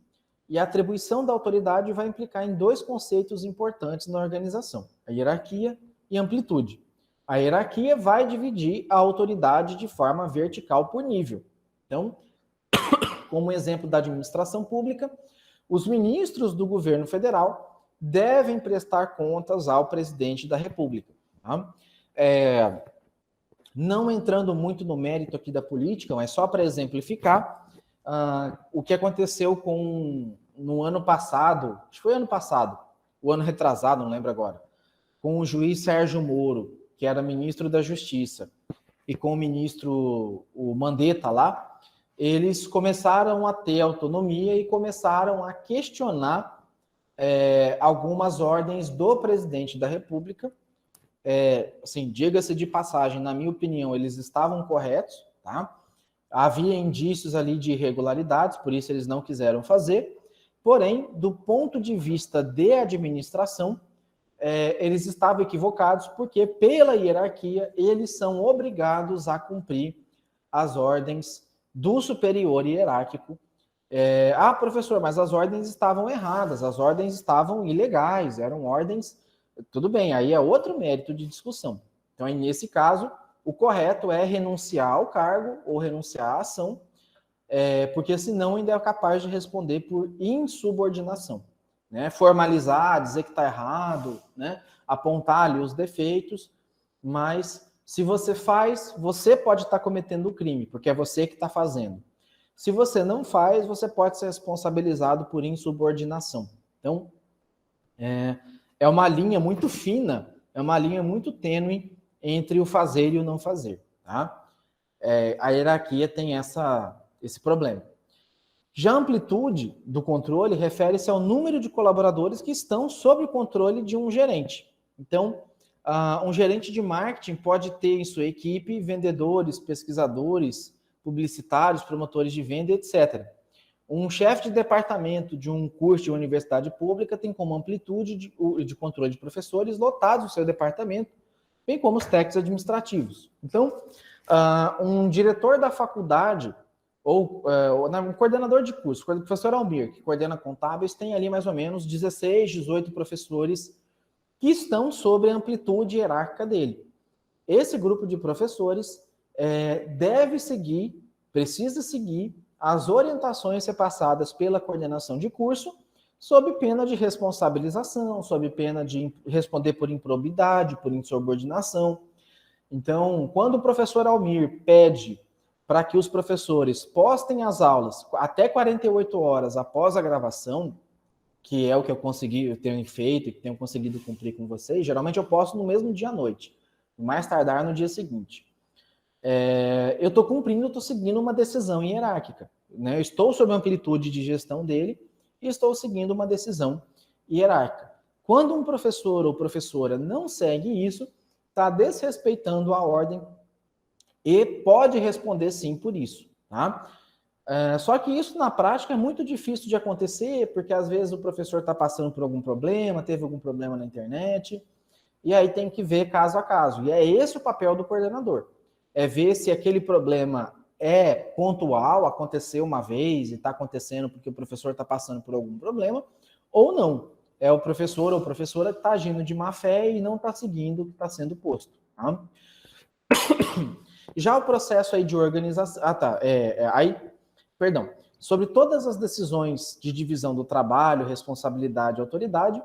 e a atribuição da autoridade vai implicar em dois conceitos importantes na organização, a hierarquia e a amplitude. A hierarquia vai dividir a autoridade de forma vertical por nível. Então, como exemplo da administração pública, os ministros do governo federal devem prestar contas ao presidente da República. Tá? Não entrando muito no mérito aqui da política, mas só para exemplificar, o que aconteceu no ano passado, acho que foi ano passado, o ano retrasado, não lembro agora, com o juiz Sérgio Moro, que era ministro da Justiça, e com o ministro o Mandetta lá, eles começaram a ter autonomia e começaram a questionar algumas ordens do presidente da República. Assim, diga-se de passagem, na minha opinião, eles estavam corretos, tá? Havia indícios ali de irregularidades, por isso eles não quiseram fazer. Porém, do ponto de vista de administração, eles estavam equivocados, porque pela hierarquia, eles são obrigados a cumprir as ordens do superior hierárquico. Professor, mas as ordens estavam erradas, as ordens estavam ilegais, eram ordens... Tudo bem, aí é outro mérito de discussão. Então, aí, nesse caso, o correto é renunciar ao cargo ou renunciar à ação, porque senão ainda é capaz de responder por insubordinação. Né? Formalizar, dizer que está errado, né? Apontar ali os defeitos, mas se você faz, você pode estar cometendo o crime, porque é você que está fazendo. Se você não faz, você pode ser responsabilizado por insubordinação. Então, é uma linha muito fina, é uma linha muito tênue entre o fazer e o não fazer. Tá? A hierarquia tem esse problema. Já a amplitude do controle refere-se ao número de colaboradores que estão sob o controle de um gerente. Então, um gerente de marketing pode ter em sua equipe vendedores, pesquisadores, publicitários, promotores de venda, etc. Um chefe de departamento de um curso de uma universidade pública tem como amplitude de controle de professores lotados no seu departamento, bem como os técnicos administrativos. Então, um diretor da faculdade ou um coordenador de curso, o professor Almir, que coordena contábeis, tem ali mais ou menos 16, 18 professores que estão sob a amplitude hierárquica dele. Esse grupo de professores precisa seguir as orientações repassadas pela coordenação de curso, sob pena de responsabilização, sob pena de responder por improbidade, por insubordinação. Então, quando o professor Almir pede para que os professores postem as aulas até 48 horas após a gravação, que é o que eu tenho feito e que tenho conseguido cumprir com vocês, geralmente eu posto no mesmo dia à noite, mais tardar no dia seguinte. Eu estou cumprindo, estou seguindo uma decisão hierárquica. Né? Eu estou sob a amplitude de gestão dele e estou seguindo uma decisão hierárquica. Quando um professor ou professora não segue isso, está desrespeitando a ordem e pode responder sim por isso. Tá? Só que isso na prática é muito difícil de acontecer, porque às vezes o professor está passando por algum problema, teve algum problema na internet, e aí tem que ver caso a caso. E é esse o papel do coordenador. É ver se aquele problema é pontual, aconteceu uma vez e está acontecendo porque o professor está passando por algum problema, ou não. É o professor ou professora que está agindo de má fé e não está seguindo o que está sendo posto. Tá? Já o processo aí de organização... Sobre todas as decisões de divisão do trabalho, responsabilidade e autoridade,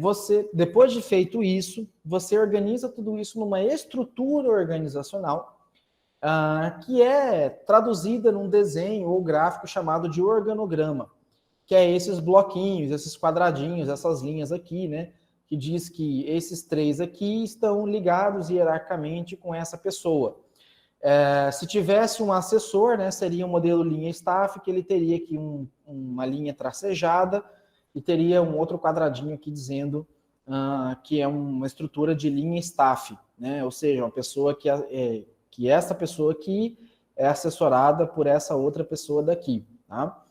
você, depois de feito isso, você organiza tudo isso numa estrutura organizacional que é traduzida num desenho ou gráfico chamado de organograma, que é esses bloquinhos, esses quadradinhos, essas linhas aqui, né? Que diz que esses 3 aqui estão ligados hierarquicamente com essa pessoa. Se tivesse um assessor, né, seria um modelo linha staff, que ele teria aqui uma linha tracejada e teria um outro quadradinho aqui dizendo que é uma estrutura de linha staff, né? Ou seja, uma pessoa que essa pessoa aqui é assessorada por essa outra pessoa daqui. Tá?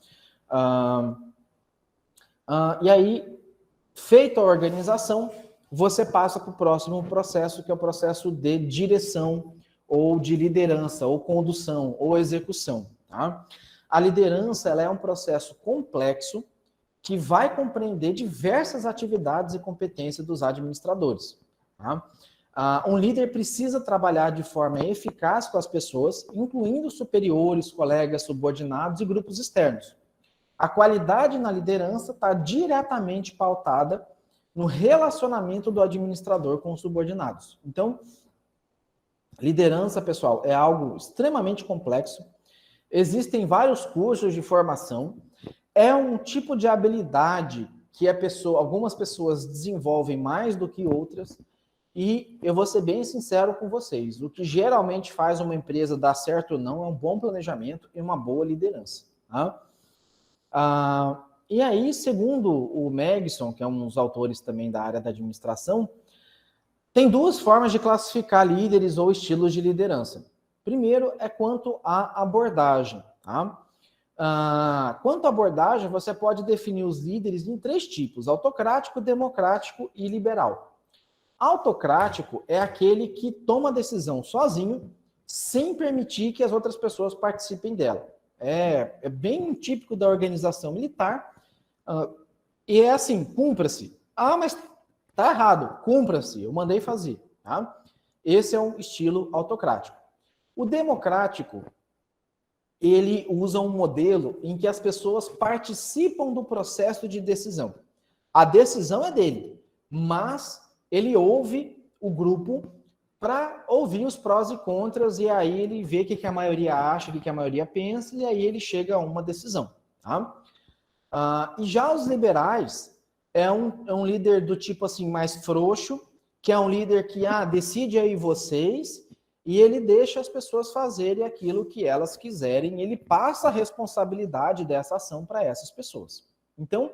E aí, feita a organização, você passa para o próximo processo, que é o processo de direção, ou de liderança, ou condução, ou execução. Tá? A liderança ela é um processo complexo que vai compreender diversas atividades e competências dos administradores. Tá? Um líder precisa trabalhar de forma eficaz com as pessoas, incluindo superiores, colegas, subordinados e grupos externos. A qualidade na liderança está diretamente pautada no relacionamento do administrador com os subordinados. Então, liderança, pessoal, é algo extremamente complexo. Existem vários cursos de formação. É um tipo de habilidade que algumas pessoas desenvolvem mais do que outras. E eu vou ser bem sincero com vocês. O que geralmente faz uma empresa dar certo ou não é um bom planejamento e uma boa liderança. Tá? E aí, segundo o Megson, que é um dos autores também da área da administração, tem 2 formas de classificar líderes ou estilos de liderança. Primeiro é quanto à abordagem. Tá? Quanto à abordagem, você pode definir os líderes em 3 tipos: autocrático, democrático e liberal. Autocrático é aquele que toma a decisão sozinho, sem permitir que as outras pessoas participem dela. É bem típico da organização militar. E é assim, cumpra-se. Mas tá errado, cumpra-se, eu mandei fazer. Tá? Esse é um estilo autocrático. O democrático, ele usa um modelo em que as pessoas participam do processo de decisão. A decisão é dele, mas ele ouve o grupo para ouvir os prós e contras, e aí ele vê o que a maioria acha, o que a maioria pensa, e aí ele chega a uma decisão. Tá? E já os liberais é um líder do tipo assim mais frouxo, que é um líder que decide aí vocês, e ele deixa as pessoas fazerem aquilo que elas quiserem, ele passa a responsabilidade dessa ação para essas pessoas. Então,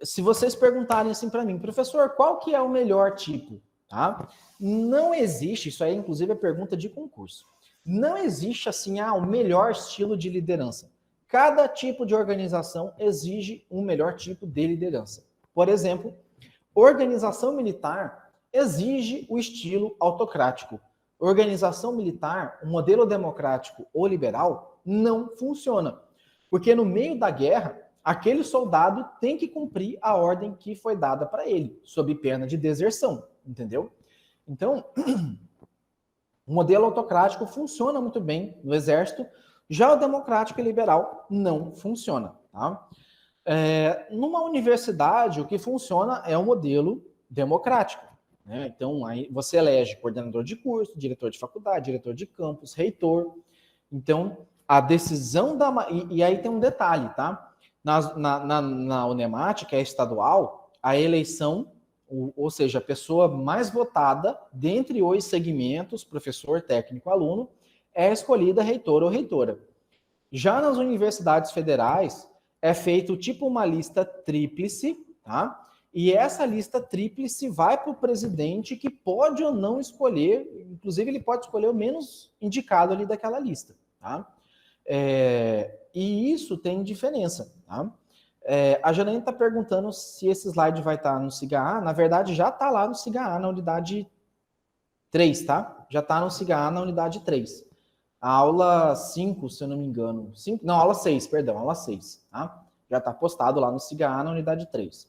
se vocês perguntarem assim para mim, professor, qual que é o melhor tipo? Tá? Não existe, isso aí inclusive é pergunta de concurso, não existe assim, o melhor estilo de liderança. Cada tipo de organização exige um melhor tipo de liderança. Por exemplo, organização militar exige o estilo autocrático. Organização militar, um modelo democrático ou liberal, não funciona. Porque no meio da guerra, aquele soldado tem que cumprir a ordem que foi dada para ele, sob pena de deserção, entendeu? Então, o modelo autocrático funciona muito bem no exército, já o democrático e liberal não funciona. Tá? Numa universidade, o que funciona é o modelo democrático. Né? Então, aí você elege coordenador de curso, diretor de faculdade, diretor de campus, reitor. Então, a decisão da... E aí tem um detalhe, tá? Na Unemat, que é estadual, a eleição, ou seja, a pessoa mais votada dentre os segmentos, professor, técnico, aluno, é escolhida reitor ou reitora. Já nas universidades federais, é feito tipo uma lista tríplice, tá? E essa lista tríplice vai para o presidente, que pode ou não escolher, inclusive ele pode escolher o menos indicado ali daquela lista, tá? E isso tem diferença, tá? A Janaína está perguntando se esse slide vai estar no SIGA A. Na verdade, já está lá no SIGA A, na unidade 3, tá? Já está no SIGA A na unidade 3. A aula 5, se eu não me engano. Aula 6, perdão, aula 6. Tá? Já está postado lá no SIGA A na unidade 3.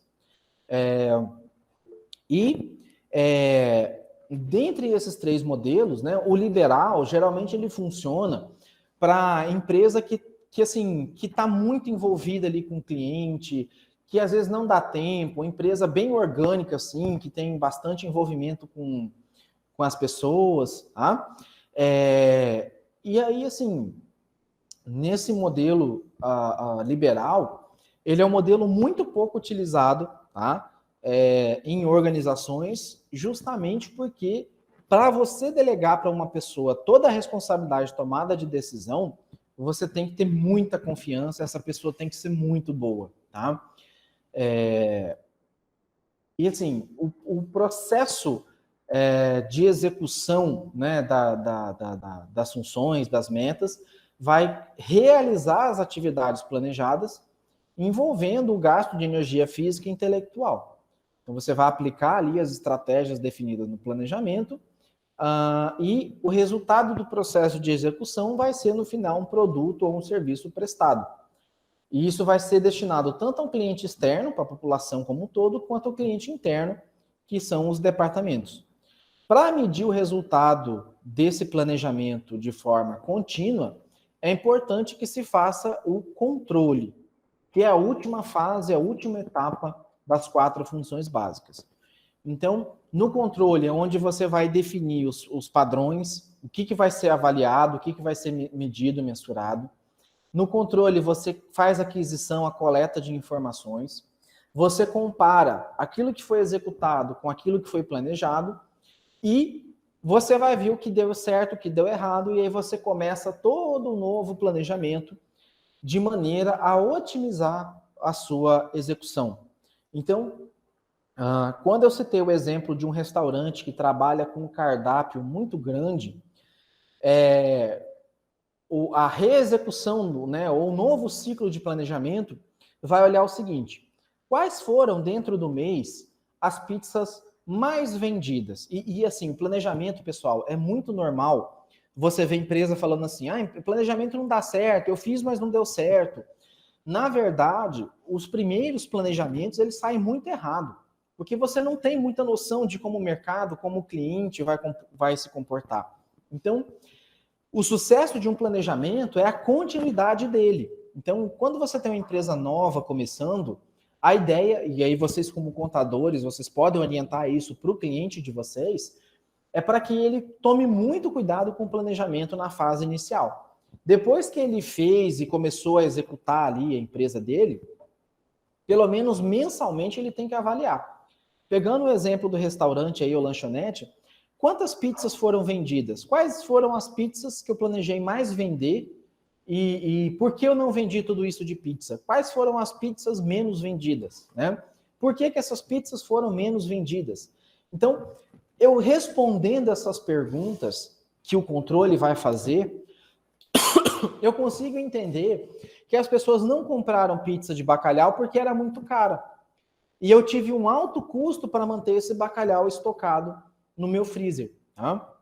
Dentre esses 3 modelos, né, o liberal, geralmente, ele funciona para empresa que está muito envolvida ali com o cliente, que às vezes não dá tempo, empresa bem orgânica, assim, que tem bastante envolvimento com as pessoas, tá? E aí, assim, nesse modelo liberal, ele é um modelo muito pouco utilizado, tá? Em organizações, justamente porque para você delegar para uma pessoa toda a responsabilidade de tomada de decisão, você tem que ter muita confiança, essa pessoa tem que ser muito boa, tá? E assim, o processo de execução, né, das funções, das metas, vai realizar as atividades planejadas envolvendo o gasto de energia física e intelectual. Então, você vai aplicar ali as estratégias definidas no planejamento e o resultado do processo de execução vai ser, no final, um produto ou um serviço prestado. E isso vai ser destinado tanto ao cliente externo, para a população como um todo, quanto ao cliente interno, que são os departamentos. Para medir o resultado desse planejamento de forma contínua, é importante que se faça o controle, que é a última fase, a última etapa das 4 funções básicas. Então, no controle é onde você vai definir os padrões, o que vai ser avaliado, o que vai ser medido, mensurado. No controle, você faz a aquisição, a coleta de informações. Você compara aquilo que foi executado com aquilo que foi planejado e você vai ver o que deu certo, o que deu errado, e aí você começa todo um novo planejamento de maneira a otimizar a sua execução. Então, quando eu citei o exemplo de um restaurante que trabalha com um cardápio muito grande, a reexecução, né, ou o novo ciclo de planejamento vai olhar o seguinte: quais foram, dentro do mês, as pizzas mais vendidas? E assim, o planejamento, pessoal, é muito normal você ver empresa falando assim, o planejamento não dá certo, eu fiz, mas não deu certo. Na verdade, os primeiros planejamentos, eles saem muito errado, porque você não tem muita noção de como o mercado, como o cliente vai se comportar. Então, o sucesso de um planejamento é a continuidade dele. Então, quando você tem uma empresa nova começando, a ideia, e aí vocês como contadores, vocês podem orientar isso para o cliente de vocês, é para que ele tome muito cuidado com o planejamento na fase inicial. Depois que ele fez e começou a executar ali a empresa dele, pelo menos mensalmente ele tem que avaliar. Pegando o exemplo do restaurante aí, o lanchonete, quantas pizzas foram vendidas? Quais foram as pizzas que eu planejei mais vender? E por que eu não vendi tudo isso de pizza? Quais foram as pizzas menos vendidas? Né? Por que essas pizzas foram menos vendidas? Então, eu respondendo essas perguntas que o controle vai fazer, eu consigo entender que as pessoas não compraram pizza de bacalhau porque era muito cara. E eu tive um alto custo para manter esse bacalhau estocado no meu freezer. Tá?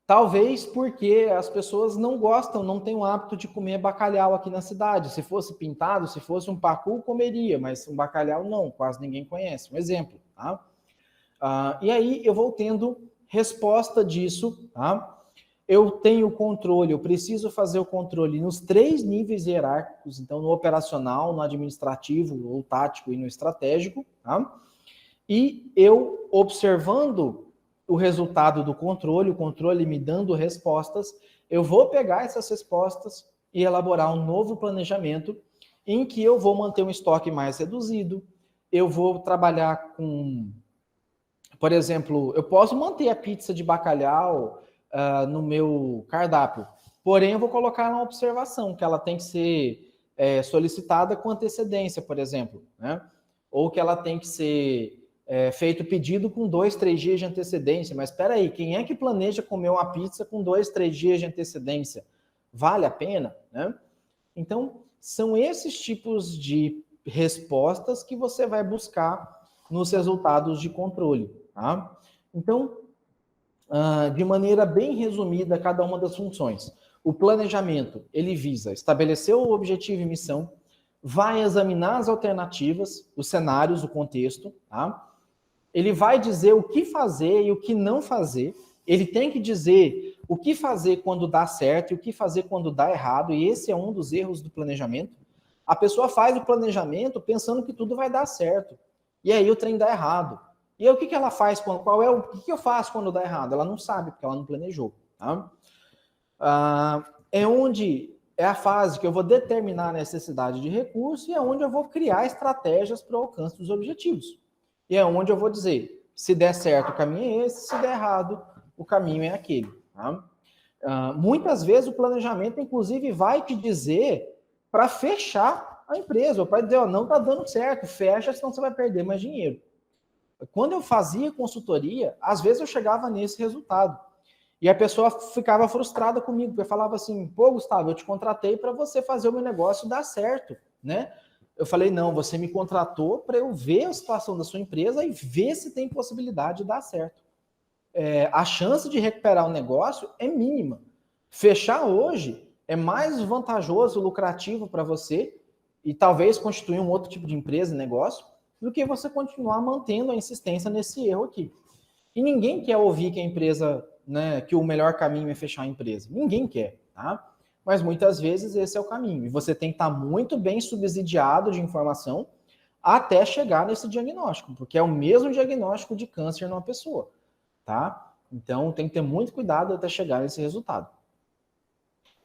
Talvez porque as pessoas não gostam, não têm o hábito de comer bacalhau aqui na cidade. Se fosse pintado, se fosse um pacu, comeria, mas um bacalhau não, quase ninguém conhece. Um exemplo. Tá? E aí eu vou tendo resposta disso. Tá? Eu tenho controle, eu preciso fazer o controle nos 3 níveis hierárquicos, então no operacional, no administrativo, ou tático e no estratégico. Tá? E eu, observando o resultado do controle, o controle me dando respostas, eu vou pegar essas respostas e elaborar um novo planejamento em que eu vou manter um estoque mais reduzido, eu vou trabalhar com, por exemplo, eu posso manter a pizza de bacalhau no meu cardápio, porém eu vou colocar uma observação que ela tem que ser solicitada com antecedência, por exemplo, né? Ou que ela tem que ser feito pedido com 2, 3 dias de antecedência. Mas espera aí, quem é que planeja comer uma pizza com 2, 3 dias de antecedência? Vale a pena? Né? Então, são esses tipos de respostas que você vai buscar nos resultados de controle. Tá? Então, de maneira bem resumida, cada uma das funções. O planejamento, ele visa estabelecer o objetivo e missão, vai examinar as alternativas, os cenários, o contexto, tá? Ele vai dizer o que fazer e o que não fazer. Ele tem que dizer o que fazer quando dá certo e o que fazer quando dá errado, e esse é um dos erros do planejamento. A pessoa faz o planejamento pensando que tudo vai dar certo, e aí o trem dá errado. E aí o que ela faz? O que eu faço quando dá errado? Ela não sabe, porque ela não planejou. Tá? É a fase que eu vou determinar a necessidade de recurso e é onde eu vou criar estratégias para o alcance dos objetivos. E é onde eu vou dizer, se der certo, o caminho é esse, se der errado, o caminho é aquele. Tá? Muitas vezes o planejamento, inclusive, vai te dizer para fechar a empresa, ou para dizer, não está dando certo, fecha, senão você vai perder mais dinheiro. Quando eu fazia consultoria, às vezes eu chegava nesse resultado. E a pessoa ficava frustrada comigo, porque falava assim, pô, Gustavo, eu te contratei para você fazer o meu negócio dar certo, né? Eu falei, não, você me contratou para eu ver a situação da sua empresa e ver se tem possibilidade de dar certo. A chance de recuperar o negócio é mínima. Fechar hoje é mais vantajoso, lucrativo para você e talvez constituir um outro tipo de empresa, negócio, do que você continuar mantendo a insistência nesse erro aqui. E ninguém quer ouvir que a empresa, né, que o melhor caminho é fechar a empresa. Ninguém quer, tá? Mas muitas vezes esse é o caminho. E você tem que estar muito bem subsidiado de informação até chegar nesse diagnóstico, porque é o mesmo diagnóstico de câncer numa pessoa, tá? Então tem que ter muito cuidado até chegar nesse resultado.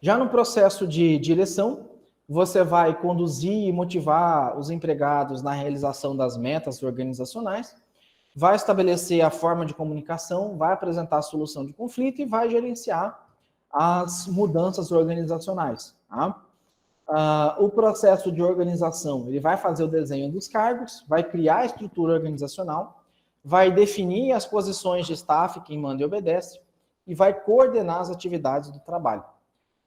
Já no processo de direção, você vai conduzir e motivar os empregados na realização das metas organizacionais, vai estabelecer a forma de comunicação, vai apresentar a solução de conflito e vai gerenciar as mudanças organizacionais. Tá? O processo de organização, ele vai fazer o desenho dos cargos, vai criar a estrutura organizacional, vai definir as posições de staff, quem manda e obedece, e vai coordenar as atividades do trabalho.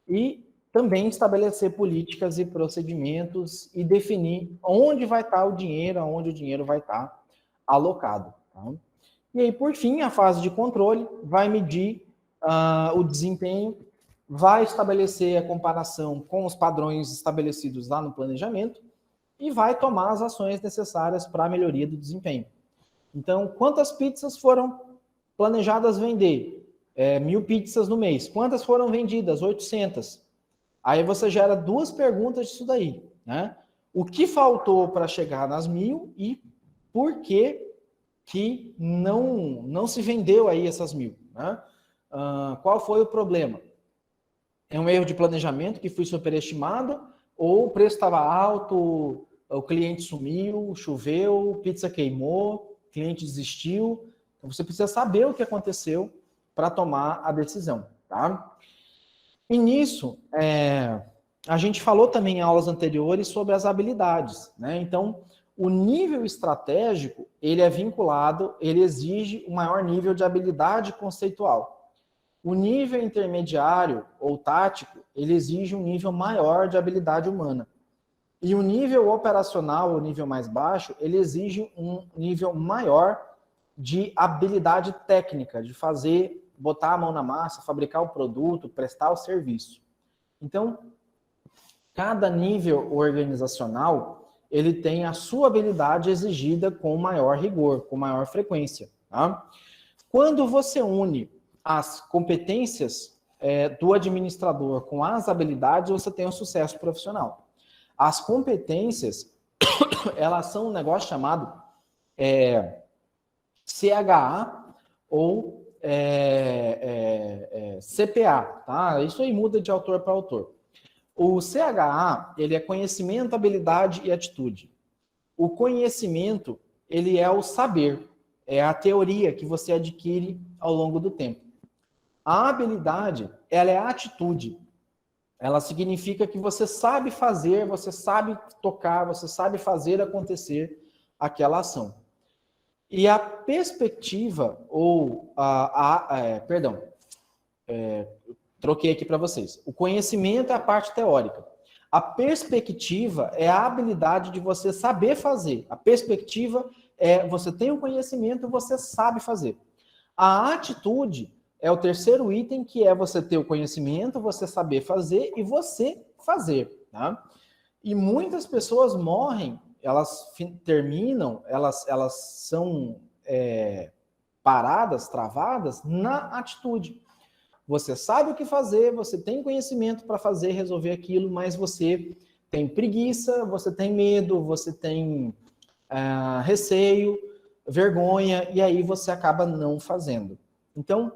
E também estabelecer políticas e procedimentos e definir onde vai estar o dinheiro, aonde o dinheiro vai estar alocado. Tá? E aí, por fim, a fase de controle vai medir o desempenho, vai estabelecer a comparação com os padrões estabelecidos lá no planejamento e vai tomar as ações necessárias para a melhoria do desempenho. Então, quantas pizzas foram planejadas vender? 1.000 pizzas no mês. Quantas foram vendidas? 800. Aí você gera duas perguntas disso daí, né? O que faltou para chegar nas 1.000 e por que não se vendeu aí essas 1.000, né? Qual foi o problema? É um erro de planejamento que foi superestimado ou o preço estava alto, o cliente sumiu, choveu, pizza queimou, o cliente desistiu. Então você precisa saber o que aconteceu para tomar a decisão, tá? E nisso, a gente falou também em aulas anteriores sobre as habilidades, né? Então, o nível estratégico, ele é vinculado, ele exige um maior nível de habilidade conceitual. O nível intermediário ou tático, ele exige um nível maior de habilidade humana. E o nível operacional, o nível mais baixo, ele exige um nível maior de habilidade técnica, de fazer, botar a mão na massa, fabricar o produto, prestar o serviço. Então, cada nível organizacional, ele tem a sua habilidade exigida com maior rigor, com maior frequência. Tá? Quando você une as competências do administrador com as habilidades, você tem um sucesso profissional. As competências, elas são um negócio chamado CHA ou CPA, tá? Isso aí muda de autor para autor. O CHA, ele é conhecimento, habilidade e atitude. O conhecimento, ele é o saber, é a teoria que você adquire ao longo do tempo. A habilidade, ela é a atitude. Ela significa que você sabe fazer, você sabe tocar, você sabe fazer acontecer aquela ação. E a perspectiva, ou troquei aqui para vocês. O conhecimento é a parte teórica. A perspectiva é a habilidade de você saber fazer. A perspectiva é você tem o conhecimento, você sabe fazer. A atitude é o terceiro item, que é você ter o conhecimento, você saber fazer e você fazer. Tá? E muitas pessoas morrem, elas terminam, elas são paradas, travadas na atitude. Você sabe o que fazer, você tem conhecimento para fazer, resolver aquilo, mas você tem preguiça, você tem medo, você tem receio, vergonha, e aí você acaba não fazendo. Então,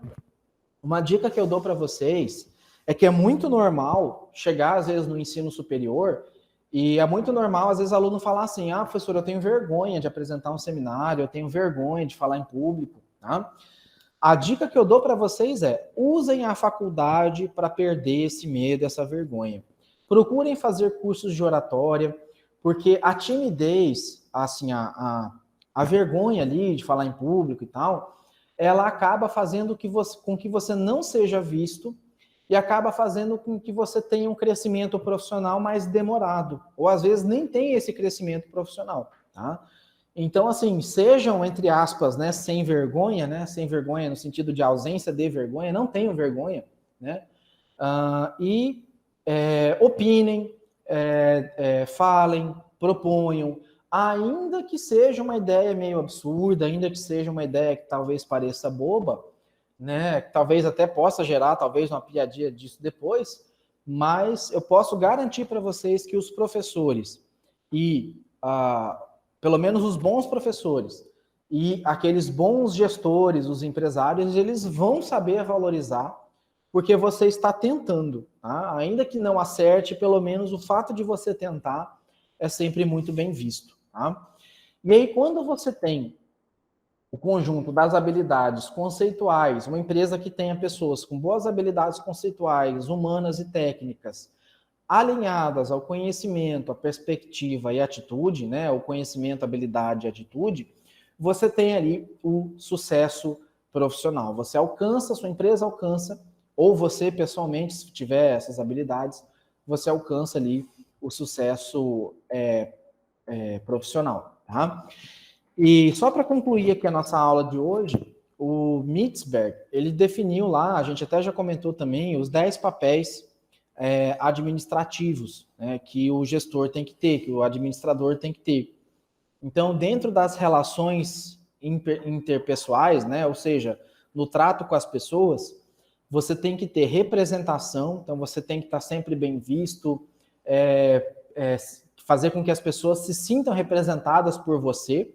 uma dica que eu dou para vocês é que é muito normal chegar, às vezes, no ensino superior, e é muito normal, às vezes, aluno falar assim, professor, eu tenho vergonha de apresentar um seminário, eu tenho vergonha de falar em público, tá? A dica que eu dou para vocês é, usem a faculdade para perder esse medo, essa vergonha. Procurem fazer cursos de oratória, porque a timidez, assim, a vergonha ali de falar em público e tal, ela acaba fazendo com que você não seja visto e acaba fazendo com que você tenha um crescimento profissional mais demorado, ou às vezes nem tem esse crescimento profissional, tá? Então, assim, sejam, entre aspas, né, sem vergonha no sentido de ausência de vergonha, não tenham vergonha, né? Opinem, falem, proponham, ainda que seja uma ideia meio absurda, ainda que seja uma ideia que talvez pareça boba, né, que talvez até possa gerar talvez uma piadinha disso depois, mas eu posso garantir para vocês que os professores e pelo menos os bons professores e aqueles bons gestores, os empresários, eles vão saber valorizar porque você está tentando, tá? Ainda que não acerte, pelo menos o fato de você tentar é sempre muito bem visto, tá? E aí, quando você tem o conjunto das habilidades conceituais, uma empresa que tenha pessoas com boas habilidades conceituais, humanas e técnicas, alinhadas ao conhecimento, à perspectiva e atitude, né, o conhecimento, habilidade e atitude, você tem ali o sucesso profissional. Você alcança, sua empresa alcança, ou você pessoalmente, se tiver essas habilidades, você alcança ali o sucesso profissional, tá? E só para concluir aqui a nossa aula de hoje, o Mitzberg, ele definiu lá, a gente até já comentou também, os 10 papéis administrativos, né, que o gestor tem que ter, que o administrador tem que ter. Então, dentro das relações interpessoais, né, ou seja, no trato com as pessoas, você tem que ter representação, então você tem que estar sempre bem visto, fazer com que as pessoas se sintam representadas por você,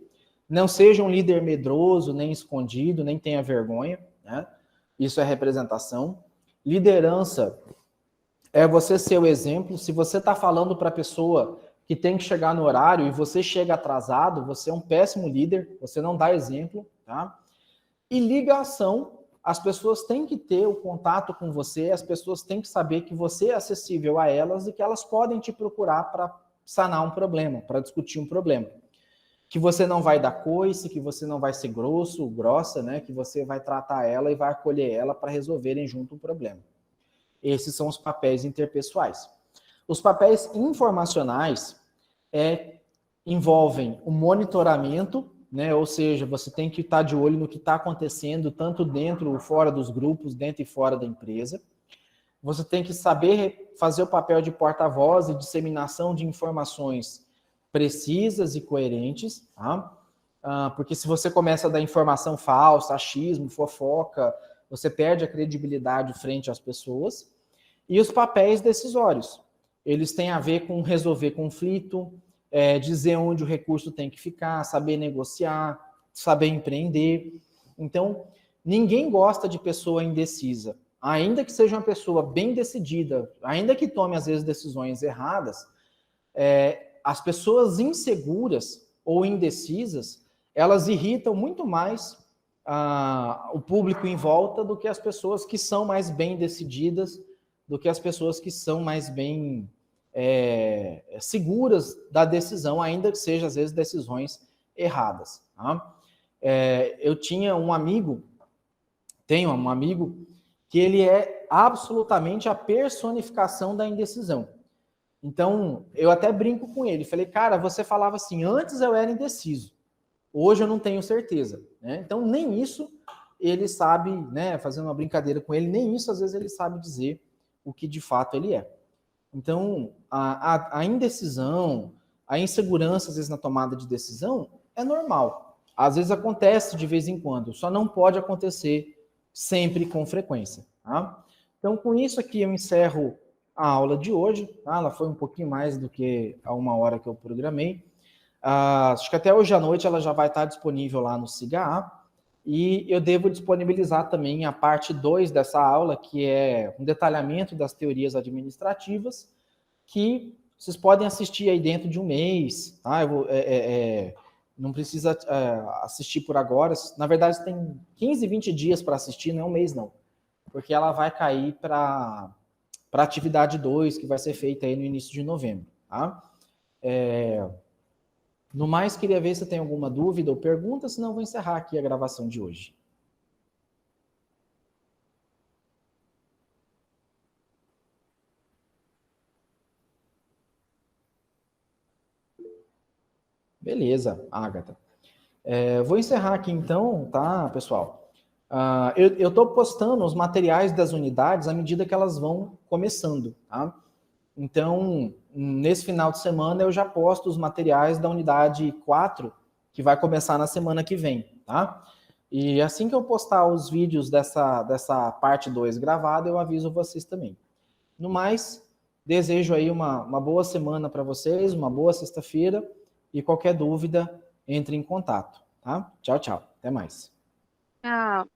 não seja um líder medroso, nem escondido, nem tenha vergonha, né? Isso é representação. Liderança é você ser o exemplo. Se você está falando para a pessoa que tem que chegar no horário e você chega atrasado, você é um péssimo líder, você não dá exemplo, tá? E ligação, as pessoas têm que ter o contato com você, as pessoas têm que saber que você é acessível a elas e que elas podem te procurar para sanar um problema, para discutir um problema. Que você não vai dar coice, que você não vai ser grosso, grossa, né? Que você vai tratar ela e vai acolher ela para resolverem junto um problema. Esses são os papéis interpessoais. Os papéis informacionais envolvem o monitoramento, né? Ou seja, você tem que estar de olho no que está acontecendo, tanto dentro ou fora dos grupos, dentro e fora da empresa. Você tem que saber fazer o papel de porta-voz e disseminação de informações precisas e coerentes, tá? Porque se você começa a dar informação falsa, achismo, fofoca, você perde a credibilidade frente às pessoas. E os papéis decisórios, eles têm a ver com resolver conflito, dizer onde o recurso tem que ficar, saber negociar, saber empreender. Então, ninguém gosta de pessoa indecisa. Ainda que seja uma pessoa bem decidida, ainda que tome, às vezes, decisões erradas, as pessoas inseguras ou indecisas, elas irritam muito mais o público em volta do que as pessoas que são mais bem decididas, do que as pessoas que são mais bem seguras da decisão, ainda que sejam, às vezes, decisões erradas. Tá? Eu tenho um amigo que ele é absolutamente a personificação da indecisão. Então, eu até brinco com ele. Falei, cara, você falava assim, antes eu era indeciso, hoje eu não tenho certeza. Né? Então, nem isso ele sabe, né, fazendo uma brincadeira com ele, nem isso às vezes ele sabe dizer o que de fato ele é. Então, a indecisão, a insegurança, às vezes, na tomada de decisão, é normal. Às vezes acontece de vez em quando, só não pode acontecer sempre com frequência. Tá? Então, com isso aqui eu encerro a aula de hoje. Tá? Ela foi um pouquinho mais do que a 1 hora que eu programei. Acho que até hoje à noite ela já vai estar disponível lá no SIGA. E eu devo disponibilizar também a parte 2 dessa aula, que é um detalhamento das teorias administrativas, que vocês podem assistir aí dentro de um mês. Tá? Não precisa assistir por agora. Na verdade, tem 15, 20 dias para assistir, não é um mês não. Porque ela vai cair para a atividade 2, que vai ser feita aí no início de novembro. Tá? No mais, queria ver se tem alguma dúvida ou pergunta, senão eu vou encerrar aqui a gravação de hoje. Beleza, Agatha. Vou encerrar aqui então, tá, pessoal? Eu estou postando os materiais das unidades à medida que elas vão começando, tá? Então, nesse final de semana, eu já posto os materiais da unidade 4, que vai começar na semana que vem, tá? E assim que eu postar os vídeos dessa parte 2 gravada, eu aviso vocês também. No mais, desejo aí uma boa semana para vocês, uma boa sexta-feira, e qualquer dúvida, entre em contato, tá? Tchau, tchau. Até mais. Tchau.